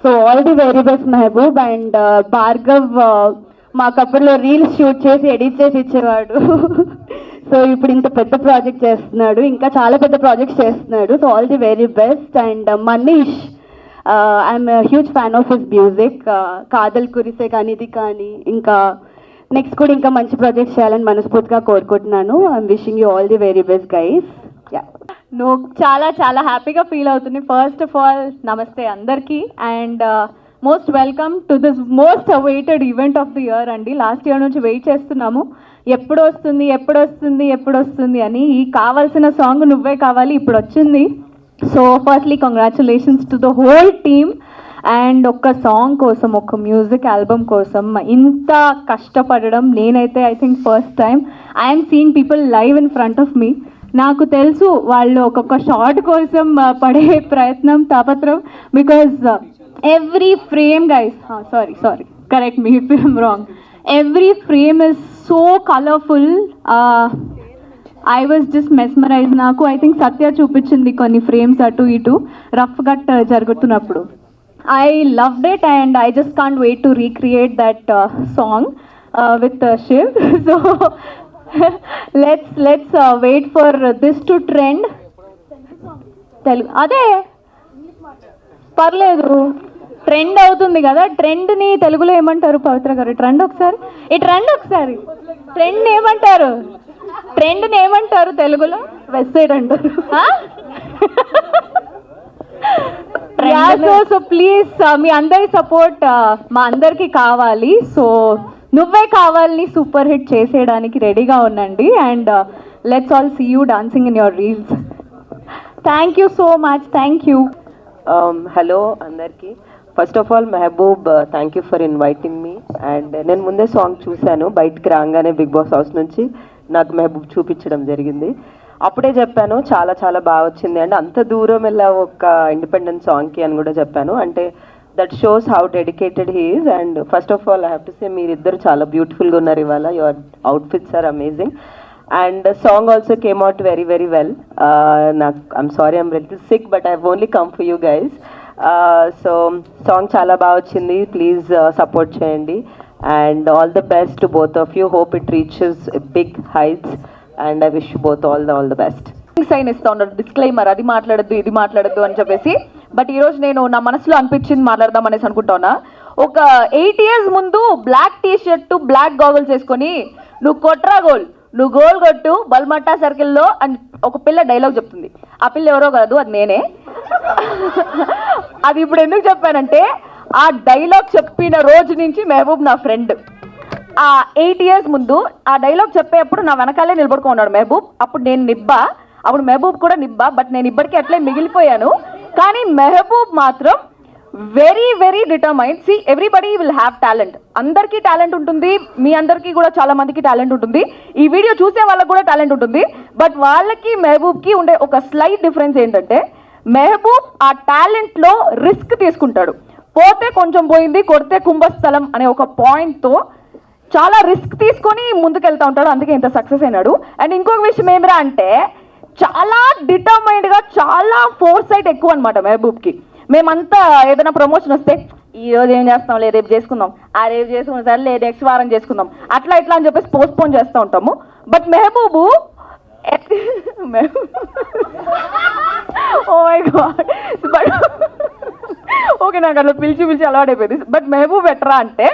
So all the very best Mehboob. And Bhargav మాకప్పుడులో రీల్స్ షూట్ చేసి ఎడిట్ చేసి ఇచ్చేవాడు. సో ఇప్పుడు ఇంత పెద్ద ప్రాజెక్ట్ చేస్తున్నాడు, ఇంకా చాలా పెద్ద ప్రాజెక్ట్స్ చేస్తున్నాడు. So all the very best. And Manish, I'm huge fan of his music. కాదల్ కురిసే కానీ ఇది కానీ ఇంకా నెక్స్ట్ కూడా ఇంకా మంచి ప్రాజెక్ట్స్ చేయాలని మనస్ఫూర్తిగా కోరుకుంటున్నాను. I'm wishing you all the very best guys. చాలా హ్యాపీగా ఫీల్ అవుతుంది. ఫస్ట్ ఆఫ్ ఆల్ నమస్తే అందరికీ. And most welcome to this most awaited event of the year అండి. లాస్ట్ ఇయర్ నుంచి వెయిట్ చేస్తున్నాము, ఎప్పుడు వస్తుంది అని. ఈ కావాల్సిన సాంగ్ నువ్వే కావాలి ఇప్పుడు వచ్చింది. So firstly congratulations to the whole team. And ఒక్క సాంగ్ కోసం, ఒక మ్యూజిక్ ఆల్బమ్ కోసం ఇంత కష్టపడడం నేనైతే I think first time I'm seeing people live in front of me. నాకు తెలుసు వాళ్ళు ఒక్కొక్క షార్ట్ కోసం పడే ప్రయత్నం, తాపత్రం. Because every frame guys, sorry correct me if I'm wrong, Every frame is so colorful. I was just mesmerized. నాకు I think సత్య చూపించింది కొన్ని ఫ్రేమ్స్ అటు ఇటు రఫ్ గట్ జరుగుతున్నప్పుడు. I loved it and I just can't wait to recreate that song with Shiv. So let's wait for this to trend. Telugu అదే పర్లేదు, trend అవుతుంది కదా. ట్రెండ్ని తెలుగులో ఏమంటారు పవిత్ర గారు? ట్రెండ్ ఒకసారి ట్రెండ్ ఏమంటారు? ట్రెండ్ని ఏమంటారు తెలుగులో? వెస్ట్ సైడ్ అంటారు. సో ప్లీజ్ మీ అందరి సపోర్ట్ మా అందరికి కావాలి. సో నువ్వే కావాలని సూపర్ హిట్ చేసేయడానికి రెడీగా ఉండండి. And let's all see you dancing in your reels. Thank you so much. Thank you. Hello అందరికీ. First of all Mehboob, thank you for inviting me. And నేను ముందే సాంగ్ చూశాను, బయటికి రాగానే బిగ్ బాస్ హౌస్ నుంచి నాకు మెహబూబ్ చూపించడం జరిగింది. అప్పుడే చెప్పాను చాలా చాలా బాగా వచ్చింది అండ్ అంత దూరం వెళ్ళా ఒక ఇండిపెండెంట్ సాంగ్కి అని కూడా చెప్పాను. అంటే that shows how dedicated he is. And first of all I have to say మీరిద్దరు చాలా బ్యూటిఫుల్గా ఉన్నారు ఇవాళ. Your outfits are amazing and song also came out very very well. నాకు I'm sorry I'm little sick but I have only come for you guys. So song చాలా బాగా వచ్చింది. Please support చేయండి and all the best to both of you. Hope it reaches big heights and I wish both all the best. Sign ఇస్తా ఉన్నారు disclaimer, అది మాట్లాడద్దు ఇది మాట్లాడద్దు అని చెప్పేసి. బట్ ఈరోజు నేను నా మనసులో అనిపించింది మాట్లాడదాం అనేసి అనుకుంటా ఉన్నా. ఒక 8 years ముందు black T shirt black goggles వేసుకొని నువ్వు కొట్రా గోల్, నువ్వు గోల్ కొట్టు బల్మట్టా సర్కిల్లో అని ఒక పిల్ల డైలాగ్ చెప్తుంది. ఆ పిల్ల ఎవరో కాదు, అది నేనే. అది ఇప్పుడు ఎందుకు చెప్పానంటే ఆ డైలాగ్ చెప్పిన రోజు నుంచి మెహబూబ్ నా ఫ్రెండ్. ఆ 8 years ముందు ఆ డైలాగ్ చెప్పేటప్పుడు నా వెనకాలే నిలబడుకున్నాడు మెహబూబ్. అప్పుడు నేను నిబ్బా, అప్పుడు మెహబూబ్ కూడా నిబ్బా. బట్ నేను ఇప్పటికీ అట్లే మిగిలిపోయాను. కానీ మెహబూబ్ మాత్రం very very determined. See everybody will have talent. అందరికీ టాలెంట్ ఉంటుంది, మీ అందరికీ కూడా చాలా మందికి టాలెంట్ ఉంటుంది, ఈ వీడియో చూసే వాళ్ళకి కూడా టాలెంట్ ఉంటుంది. బట్ వాళ్ళకి మెహబూబ్కి ఉండే ఒక స్లైట్ డిఫరెన్స్ ఏంటంటే మెహబూబ్ ఆ టాలెంట్లో రిస్క్ తీసుకుంటాడు. పోతే కొంచెం పోయింది, కొడితే కుంభస్థలం అనే ఒక పాయింట్తో చాలా రిస్క్ తీసుకొని ముందుకెళ్తా ఉంటాడు. అందుకే ఇంత సక్సెస్ అయినాడు. అండ్ ఇంకొక విషయం ఏమిరా అంటే చాలా డిటర్మైన్డ్గా, చాలా ఫోర్స్ సైట్ ఎక్కువ అనమాట మెహబూబ్కి. మేమంతా ఏదైనా ప్రమోషన్ వస్తే ఈరోజు ఏం చేస్తాం, లేదు రేపు చేసుకుందాం, ఆ రేపు చేసుకున్నాం సరే లేదు నెక్స్ట్ వారం చేసుకుందాం, అట్లా ఇట్లా అని చెప్పేసి పోస్ట్పోన్ చేస్తూ ఉంటాము. But Mehboob oh my god, but okay నాకు అట్లా పిలిచి అలవాటైపోయింది. బట్ మెహబూబ్ ఎట్రా అంటే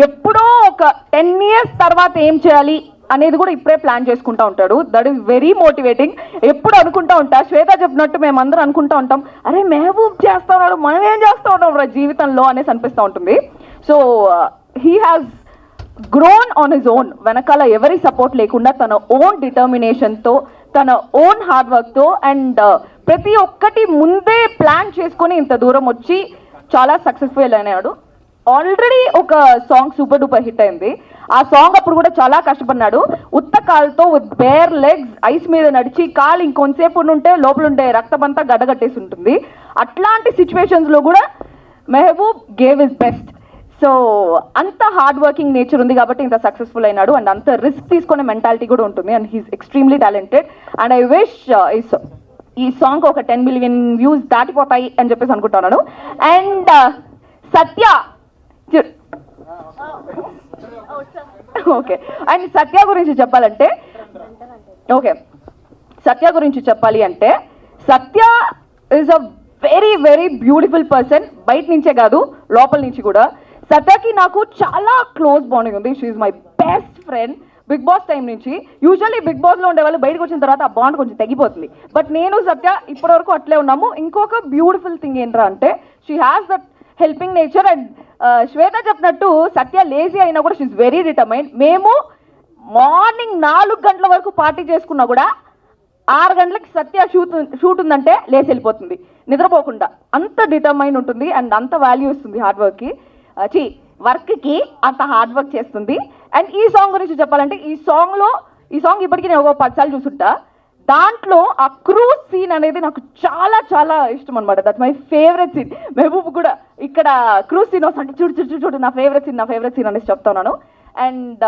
ఎప్పుడో ఒక 10 years తర్వాత ఏం చేయాలి అనేది కూడా ఇప్పుడే ప్లాన్ చేసుకుంటూ ఉంటాడు. That is very motivating. ఎప్పుడు అనుకుంటా ఉంటా, శ్వేత చెప్పినట్టు మేమందరం అనుకుంటూ ఉంటాం, అరే మెహబూబ్ చేస్తా ఉన్నాడు మనం ఏం చేస్తూ ఉంటాం రా జీవితంలో అనేసి అనిపిస్తూ ఉంటుంది. So he has grown on his own. వెనకాల ఎవరి సపోర్ట్ లేకుండా తన ఓన్ డిటర్మినేషన్తో, తన ఓన్ హార్డ్ వర్క్తో అండ్ ప్రతి ఒక్కటి ముందే ప్లాన్ చేసుకొని ఇంత దూరం వచ్చి చాలా సక్సెస్ఫుల్ అయినాడు. ఆల్రెడీ ఒక సాంగ్ సూపర్ డూపర్ హిట్ అయింది. ఆ సాంగ్ అప్పుడు కూడా చాలా కష్టపడినాడు. ఉత్త కాలుతో విత్ బేర్ లెగ్స్ ఐస్ మీద నడిచి కాలు ఇంకొంతసేపు ఉంటే లోపల ఉండే రక్తం అంతా గడ్డగట్టేసి ఉంటుంది. అట్లాంటి సిచ్యువేషన్స్లో కూడా Mehboob gave his best. So అంత హార్డ్ వర్కింగ్ నేచర్ ఉంది కాబట్టి ఇంత సక్సెస్ఫుల్ అయినాడు. అండ్ అంత రిస్క్ తీసుకునే మెంటాలిటీ కూడా ఉంటుంది. And he's extremely talented. And I wish ఈ సాంగ్ ఒక 10 million views దాటిపోతాయి అని చెప్పేసి అనుకుంటున్నాను. And Satya okay, and Satya గురించి చెప్పాలి అంటే Satya is a very very beautiful person. బయట నుంచే కాదు లోపల నుంచి కూడా. సత్యకి నాకు చాలా క్లోజ్ బాండింగ్ ఉంది. She is my best friend Bigg Boss time నుంచి. యూజువల్లీ బిగ్ బాస్లో ఉండే వాళ్ళు బయటకు వచ్చిన తర్వాత ఆ బాండ్ కొంచెం తగ్గిపోతుంది. బట్ నేను సత్య ఇప్పటివరకు అట్లే ఉన్నాము. ఇంకొక బ్యూటిఫుల్ థింగ్ ఏంట్రా అంటే she has that helping nature. And Shweta చెప్పినట్టు సత్య లేజీ అయినా కూడా షీఈ్ వెరీ డిటర్మైన్డ్. మేము మార్నింగ్ 4 గంటల వరకు పార్టీ చేసుకున్నా కూడా 6 గంటలకి సత్య షూట్ ఉందంటే లేచి వెళ్ళిపోతుంది నిద్రపోకుండా. అంత డిటర్మైన్ ఉంటుంది అండ్ అంత వాల్యూ ఇస్తుంది హార్డ్ వర్క్కి, వర్క్కి అంత హార్డ్ వర్క్ చేస్తుంది. అండ్ ఈ సాంగ్ గురించి చెప్పాలంటే ఈ సాంగ్ ఇప్పటికీ నేను ఒక 10 సార్లు చూసుంటా. దాంట్లో ఆ క్రూజ్ సీన్ అనేది నాకు చాలా చాలా ఇష్టం అనమాట. That's my favourite scene. Mehboob కూడా ఇక్కడ క్రూజ్ సీన్ వస్తుంటే చూడు నా ఫేవరెట్ సీన్ అనేసి చెప్తున్నాను. And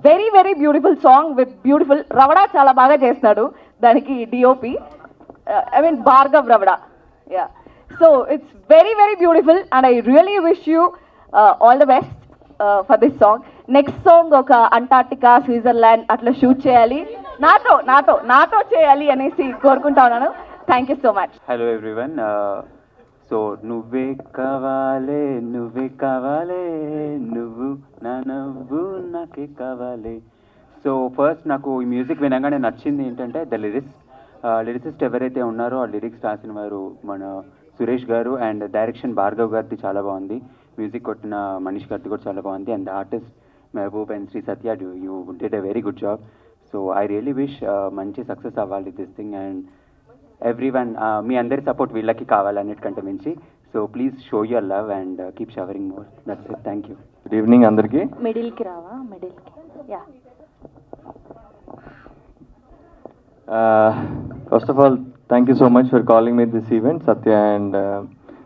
very very beautiful song with beautiful Ravada చాలా బాగా చేస్తున్నాడు దానికి DOP I mean Bhargav Ravada yeah so it's very very beautiful and I really wish you all the best for this song next song ఒక Antarctica Switzerland అట్లా shoot చేయాలి నాతో చేయాలి అనేసి కోరుకుంటా ఉన్నాను thank you so much hello everyone so నువ్వే కావాలే నువ్వు నా నవ్వు నాకే కావాలి సో ఫస్ట్ నాకు ఈ మ్యూజిక్ వినగానే నచ్చింది ఏంటంటే ద లిరిసిస్ట్ ఎవరైతే ఉన్నారో ఆ లిరిక్స్ రాసిన వారు మన సురేష్ గారు అండ్ డైరెక్షన్ భార్గవ్ గారిది చాలా బాగుంది మ్యూజిక్ కొట్టిన మనీష్ గారిది కూడా చాలా బాగుంది and artist Mehboob and Sri Satya you did a very good job so I really wish మంచి సక్సెస్ అవ్వాలి దిస్ థింగ్ అండ్ ఎవ్రీవన్ మీ అందరి సపోర్ట్ వీళ్ళకి కావాలన్నిటికంటే మించి so please show your love and keep showering more that's it thank you good evening అందరికీ. మిడిల్కి రావా మిడిల్కి yeah first of all thank you so much for calling me this event Satya and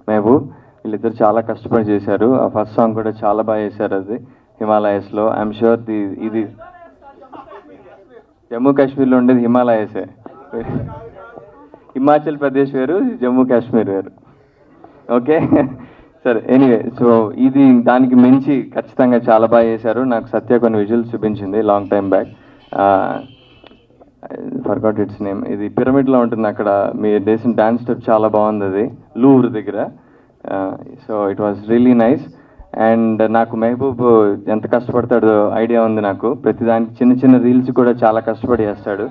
Mehboob వీళ్ళిద్దరు చాలా కష్టపడి చేశారు ఆ ఫస్ట్ సాంగ్ కూడా చాలా బాగా చేశారు అది హిమాలయస్లో ఐఎమ్ షూర్ ఇది జమ్మూ కాశ్మీర్లో ఉండేది హిమాలయసే హిమాచల్ ప్రదేశ్ వేరు జమ్మూ కాశ్మీర్ వేరు ఓకే సరే ఎనీవే సో ఇది దానికి మించి ఖచ్చితంగా చాలా బాగా చేశారు నాకు సత్య కొన్ని విజువల్స్ చూపించింది long time back forgot its name ఇది పిరమిడ్లో ఉంటుంది అక్కడ మీరు చేసిన డాన్స్ స్టెప్ చాలా బాగుంది అది లూర్ దగ్గర so it was really nice and నాకు మెహబూబ్ ఎంత కష్టపడతాడో ఐడియా ఉంది నాకు ప్రతిదానికి చిన్న చిన్న రీల్స్ కూడా చాలా కష్టపడి చేస్తాడు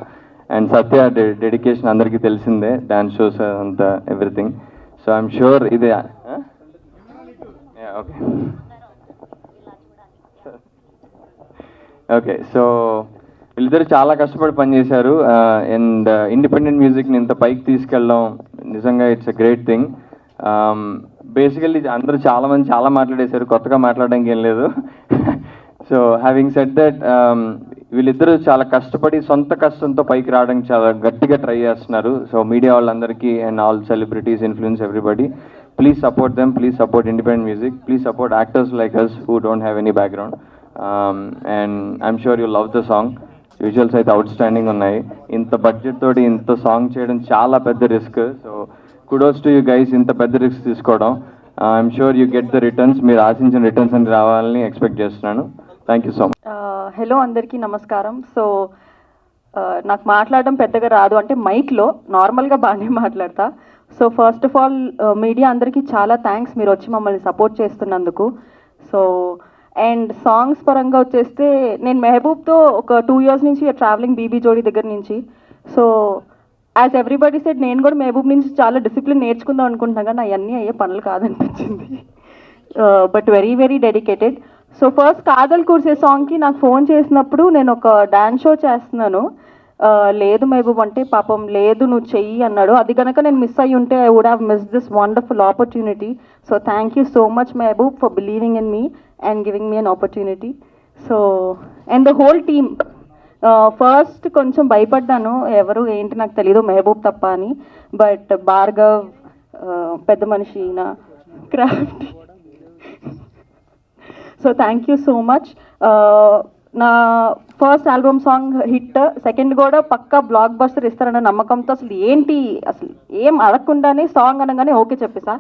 అండ్ సత్య డెడికేషన్ అందరికీ తెలిసిందే డాన్స్ షోస్ అంతా ఎవ్రీథింగ్ సో ఐఎమ్ షూర్ ఇది ఓకే ఓకే సో వీళ్ళిద్దరు చాలా కష్టపడి పనిచేశారు అండ్ ఇండిపెండెంట్ మ్యూజిక్ని ఇంత పైకి తీసుకెళ్ళడం నిజంగా it's a great thing basically అందరూ చాలామంది చాలా మాట్లాడేశారు కొత్తగా మాట్లాడడానికి ఏం లేదు సో హ్యావింగ్ సెడ్ దట్ వీళ్ళిద్దరూ చాలా కష్టపడి సొంత కష్టంతో పైకి రావడానికి చాలా గట్టిగా ట్రై చేస్తున్నారు సో మీడియా వాళ్ళందరికీ and all celebrities influence everybody please support them please support independent music please support actors like us who don't have any background and I'm sure you love the song visuals అయితే outstanding ఉన్నాయి ఇంత budget తోటి ఇంత song చేయడం చాలా పెద్ద risk so kudos to you guys ఇంత పెద్ద రిస్క్ తీసుకోవడం I'm sure you get the returns మీరు ఆశించిన రిటర్న్స్ అని రావాలని ఎక్స్పెక్ట్ చేస్తున్నాను thank you so much hello అందరికీ నమస్కారం సో నాకు మాట్లాడడం పెద్దగా రాదు అంటే మైక్లో నార్మల్గా బాగానే మాట్లాడతా so first of all media అందరికీ చాలా థ్యాంక్స్ మీరు వచ్చి మమ్మల్ని సపోర్ట్ చేస్తున్నందుకు సో అండ్ సాంగ్స్ పరంగా వచ్చేస్తే నేను మెహబూబ్తో ఒక 2 years నుంచి ట్రావెలింగ్ బీబీ జోడీ దగ్గర నుంచి సో యాజ్ ఎవ్రీబడి సెడ్ నేను కూడా మెహబూబ్ నుంచి చాలా డిసిప్లిన్ నేర్చుకుందాం అనుకుంటున్నాను కానీ అవన్నీ అయ్యే పనులు కాదనిపించింది but very very dedicated so first కాదల్ కూర్చే సాంగ్కి నాకు ఫోన్ చేసినప్పుడు నేను ఒక డాన్స్ షో చేస్తున్నాను లేదు మెహబూబ్ అంటే పాపం లేదు నువ్వు చెయ్యి అన్నాడు అది కనుక నేను మిస్ అయ్యి ఉంటే I would have miss this wonderful opportunity so thank you so much Mehboob for believing in me and giving me an opportunity so and the whole team first కొంచెం భయపడ్డాను ఎవరు ఏంటి నాకు తెలీదు మెహబూబ్ తప్ప అని బట్ భార్గవ్ పెద్ద మనిషి నా craft so thank you so much నా first album song hit second కూడా పక్కా బ్లాక్ బస్టర్ ఇస్తారన్న నమ్మకంతో అసలు ఏంటి అసలు ఏం అడగకుండానే సాంగ్ అనగానే ఓకే చెప్పేసా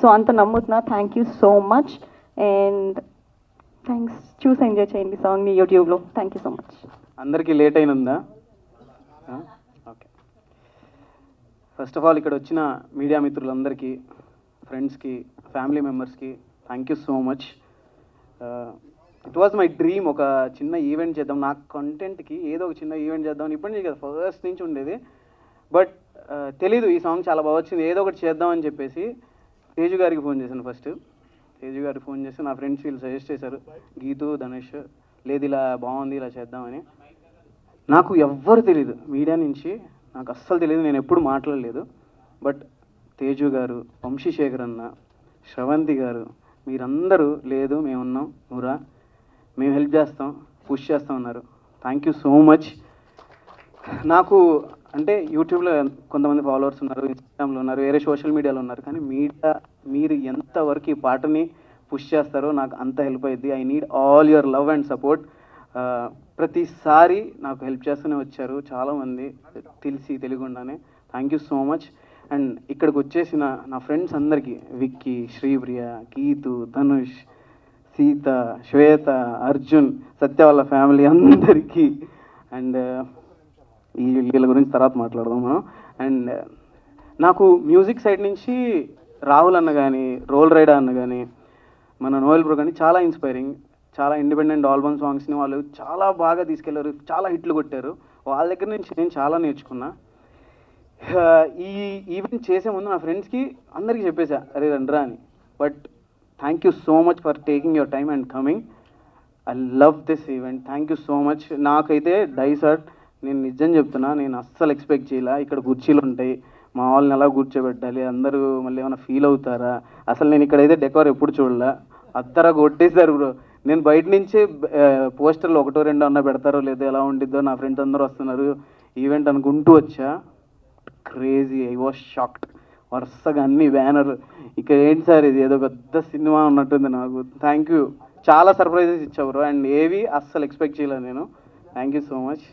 సో అంత నమ్ముతున్నా thank you so much and thanks చూసి ఎంజాయ్ చేయండి సాంగ్ని యూట్యూబ్లో థ్యాంక్ యూ సో మచ్ అందరికీ లేట్ అయినుందా ఓకే ఫస్ట్ ఆఫ్ ఆల్ ఇక్కడ వచ్చిన మీడియా మిత్రులందరికీ ఫ్రెండ్స్కి ఫ్యామిలీ మెంబర్స్కి thank you so much it was my dream ఒక చిన్న ఈవెంట్ చేద్దాం నాకు కంటెంట్కి ఏదో ఒక చిన్న ఈవెంట్ చేద్దాం ఇప్పటి నుంచి కదా ఫస్ట్ నుంచి ఉండేది బట్ తెలీదు ఈ సాంగ్ చాలా బాగా వచ్చింది ఏదో ఒకటి చేద్దామని చెప్పేసి తేజు గారికి ఫోన్ చేశాను ఫస్ట్ తేజు గారికి ఫోన్ చేసి నా ఫ్రెండ్స్ వీళ్ళు సజెస్ట్ చేశారు గీతు ధనుష్ లేదు ఇలా బాగుంది ఇలా చేద్దామని నాకు ఎవ్వరు తెలీదు మీడియా నుంచి నాకు అస్సలు తెలియదు నేను ఎప్పుడు మాట్లాడలేదు బట్ తేజు గారు వంశీశేఖర్ అన్న శ్రవంతి గారు మీరందరూ లేదు మేమున్నాం నువ్వురా మేము హెల్ప్ చేస్తాం పుష్ చేస్తాం అన్నారు థ్యాంక్ యూ సో మచ్ నాకు అంటే యూట్యూబ్లో కొంతమంది ఫాలోవర్స్ ఉన్నారు ఇన్స్టాగ్రామ్లో ఉన్నారు వేరే సోషల్ మీడియాలో ఉన్నారు కానీ మీరు ఎంతవరకు ఈ పాటని పుష్ చేస్తారో నాకు అంత హెల్ప్ అయ్యింది. I need all your love and support. ప్రతిసారి నాకు హెల్ప్ చేస్తూనే వచ్చారు చాలామంది, తెలియకుండానే. Thank you so much. And ఇక్కడికి వచ్చేసిన నా ఫ్రెండ్స్ అందరికీ, విక్కీ, శ్రీప్రియ, గీతు, ధనుష్, సీత, శ్వేత, అర్జున్, సత్య వాళ్ళ ఫ్యామిలీ అందరికీ, అండ్ వీళ్ళ గురించి తర్వాత మాట్లాడదాం మనం. అండ్ నాకు మ్యూజిక్ సైడ్ నుంచి రాహుల్ అన్న కానీ, రోల్ రైడర్ అన్న కానీ, మన నోయల్ బ్రో కానీ చాలా ఇన్స్పైరింగ్. చాలా ఇండిపెండెంట్ ఆల్బమ్ సాంగ్స్ని వాళ్ళు చాలా బాగా తీసుకెళ్లారు, చాలా హిట్లు కొట్టారు. వాళ్ళ దగ్గర నుంచి నేను చాలా నేర్చుకున్నా. ఈ ఈవెంట్ చేసే ముందు నా ఫ్రెండ్స్కి అందరికీ చెప్పేసా, అరే రండ్రా అని. But thank you so much for taking your time and coming. I love this event. Thank you so much. నాకైతే డైసర్ట్, నేను నిజం చెప్తున్నా, నేను అస్సలు ఎక్స్పెక్ట్ చేయాల. ఇక్కడ కుర్చీలు ఉంటాయి, మా వాళ్ళని ఎలా కూర్చోబెట్టాలి, అందరూ మళ్ళీ ఏమైనా ఫీల్ అవుతారా, అసలు నేను ఇక్కడైతే డెకోర్ ఎప్పుడు చూడలే. అద్దరా కొట్టేశారు బ్రో. నేను బయట నుంచి పోస్టర్లు ఒకటో రెండో అన్న పెడతారో లేదో, ఎలా ఉండిద్దో, నా ఫ్రెండ్స్ అందరూ వస్తున్నారు ఈవెంట్ అనుకుంటూ వచ్చా. Crazy, I was shocked. వరుసగా అన్ని బ్యానర్. ఇక ఏంటి సార్ ఇది, ఏదో పెద్ద సినిమా ఉన్నట్టుంది నాకు. థ్యాంక్ యూ, చాలా సర్ప్రైజెస్ ఇచ్చావు బ్రో. అండ్ ఏవి అస్సలు ఎక్స్పెక్ట్ చేయలేదు నేను. Thank you so much.